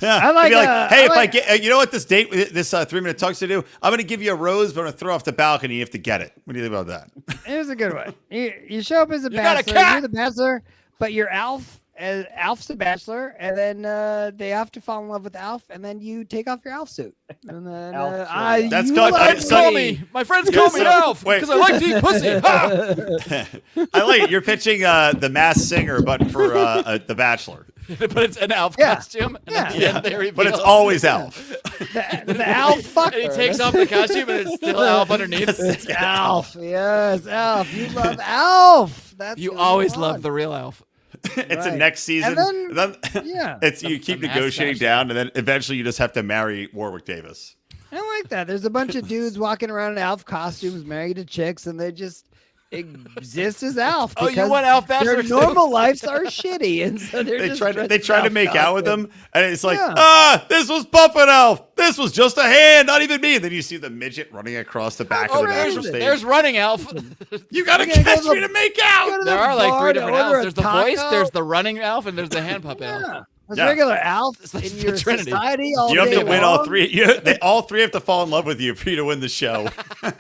Yeah. I like, He'd be like, I hey, if I like- get, you know what this date, this 3-minute talk's to do? I'm going to give you a rose, but I'm going to throw off the balcony. You have to get it. What do you think about that? Here's a good one. You show up as a You got a bachelor. cat! You're the bachelor, but you're Alf. Alf's the bachelor, and then they have to fall in love with Alf, and then you take off your Alf suit. And then Alf I, That's you called- love that's Call me. me. My friends Yeah, call me so- Alf wait. because I like to eat pussy. Ha! I like it. You're pitching the Masked Singer, but for The Bachelor. But it's an Alf Yeah. costume. And Yeah. at the end they reveal. But it's always Alf. the Alf fucker. And he takes off the costume and it's still Alf underneath. It's Alf. Yes, Alf. You love Alf. That's You who always want. love the real Alf. It's a Right. next season. And then- then Yeah. it's you keep the Masked negotiating Bachelor. down, and then eventually you just have to marry Warwick Davis. I like that. There's a bunch of dudes walking around in Alf costumes, married to chicks, and they just exist as Alf. Oh, you because want Alf Bachelor their too? normal lives are shitty, and so they're They just try to dressed try in to Alf make out with costumes. them, and it's like, Yeah. this was Puppet Elf. This was just a hand, not even me. And then you see the midget running across the back Oh, of the Bachelor stage. there's running Alf. You gotta You gotta go catch to me the- to make Go out. to There the are like bar three to different order Alfs. a There's the voice, taco. there's the running Alf, and there's the hand puppet Yeah. Alf. There's Yeah. regular Alf like in the your Trinity. society all You have day to win all long. three. They all three have to fall in love with you for you to win the show.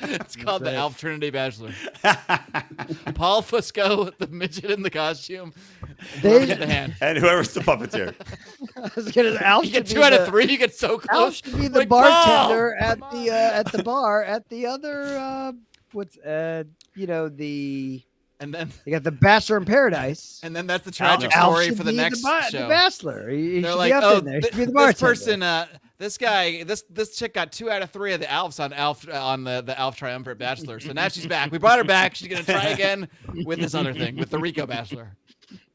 It's called the Alf Trinity Bachelor. Paul Fusco, the midget in the costume. They- Get the hand. And whoever's the puppeteer. I was gonna- Alf You get should 2 be out the- of 3. You get so Alf close. should be the Like, Paul! bartender at the bar at the other what's the And then you got the Bachelor in Paradise. that's the tragic Alf story should for the be next the show. Bachelor. He They're should like, be up oh, in there. He should be the this bartender. person, this guy, this chick got 2 out of 3 of the Alfs on Alf on the Alf Triumvirate Bachelor. So now she's back. We brought her back. She's gonna try again with this other thing, with the Rico Bachelor.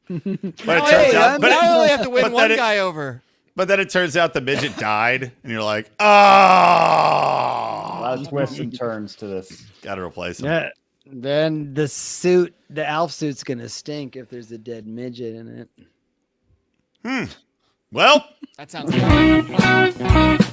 But Oh, it turns hey, out, now I only have to win but one then it- guy over. but then it turns out the midget died, and you're like, A oh, lot of twists and turns to this. gotta replace him. Yeah. Then the Alf suit's gonna stink if there's a dead midget in it. Well, That sounds good.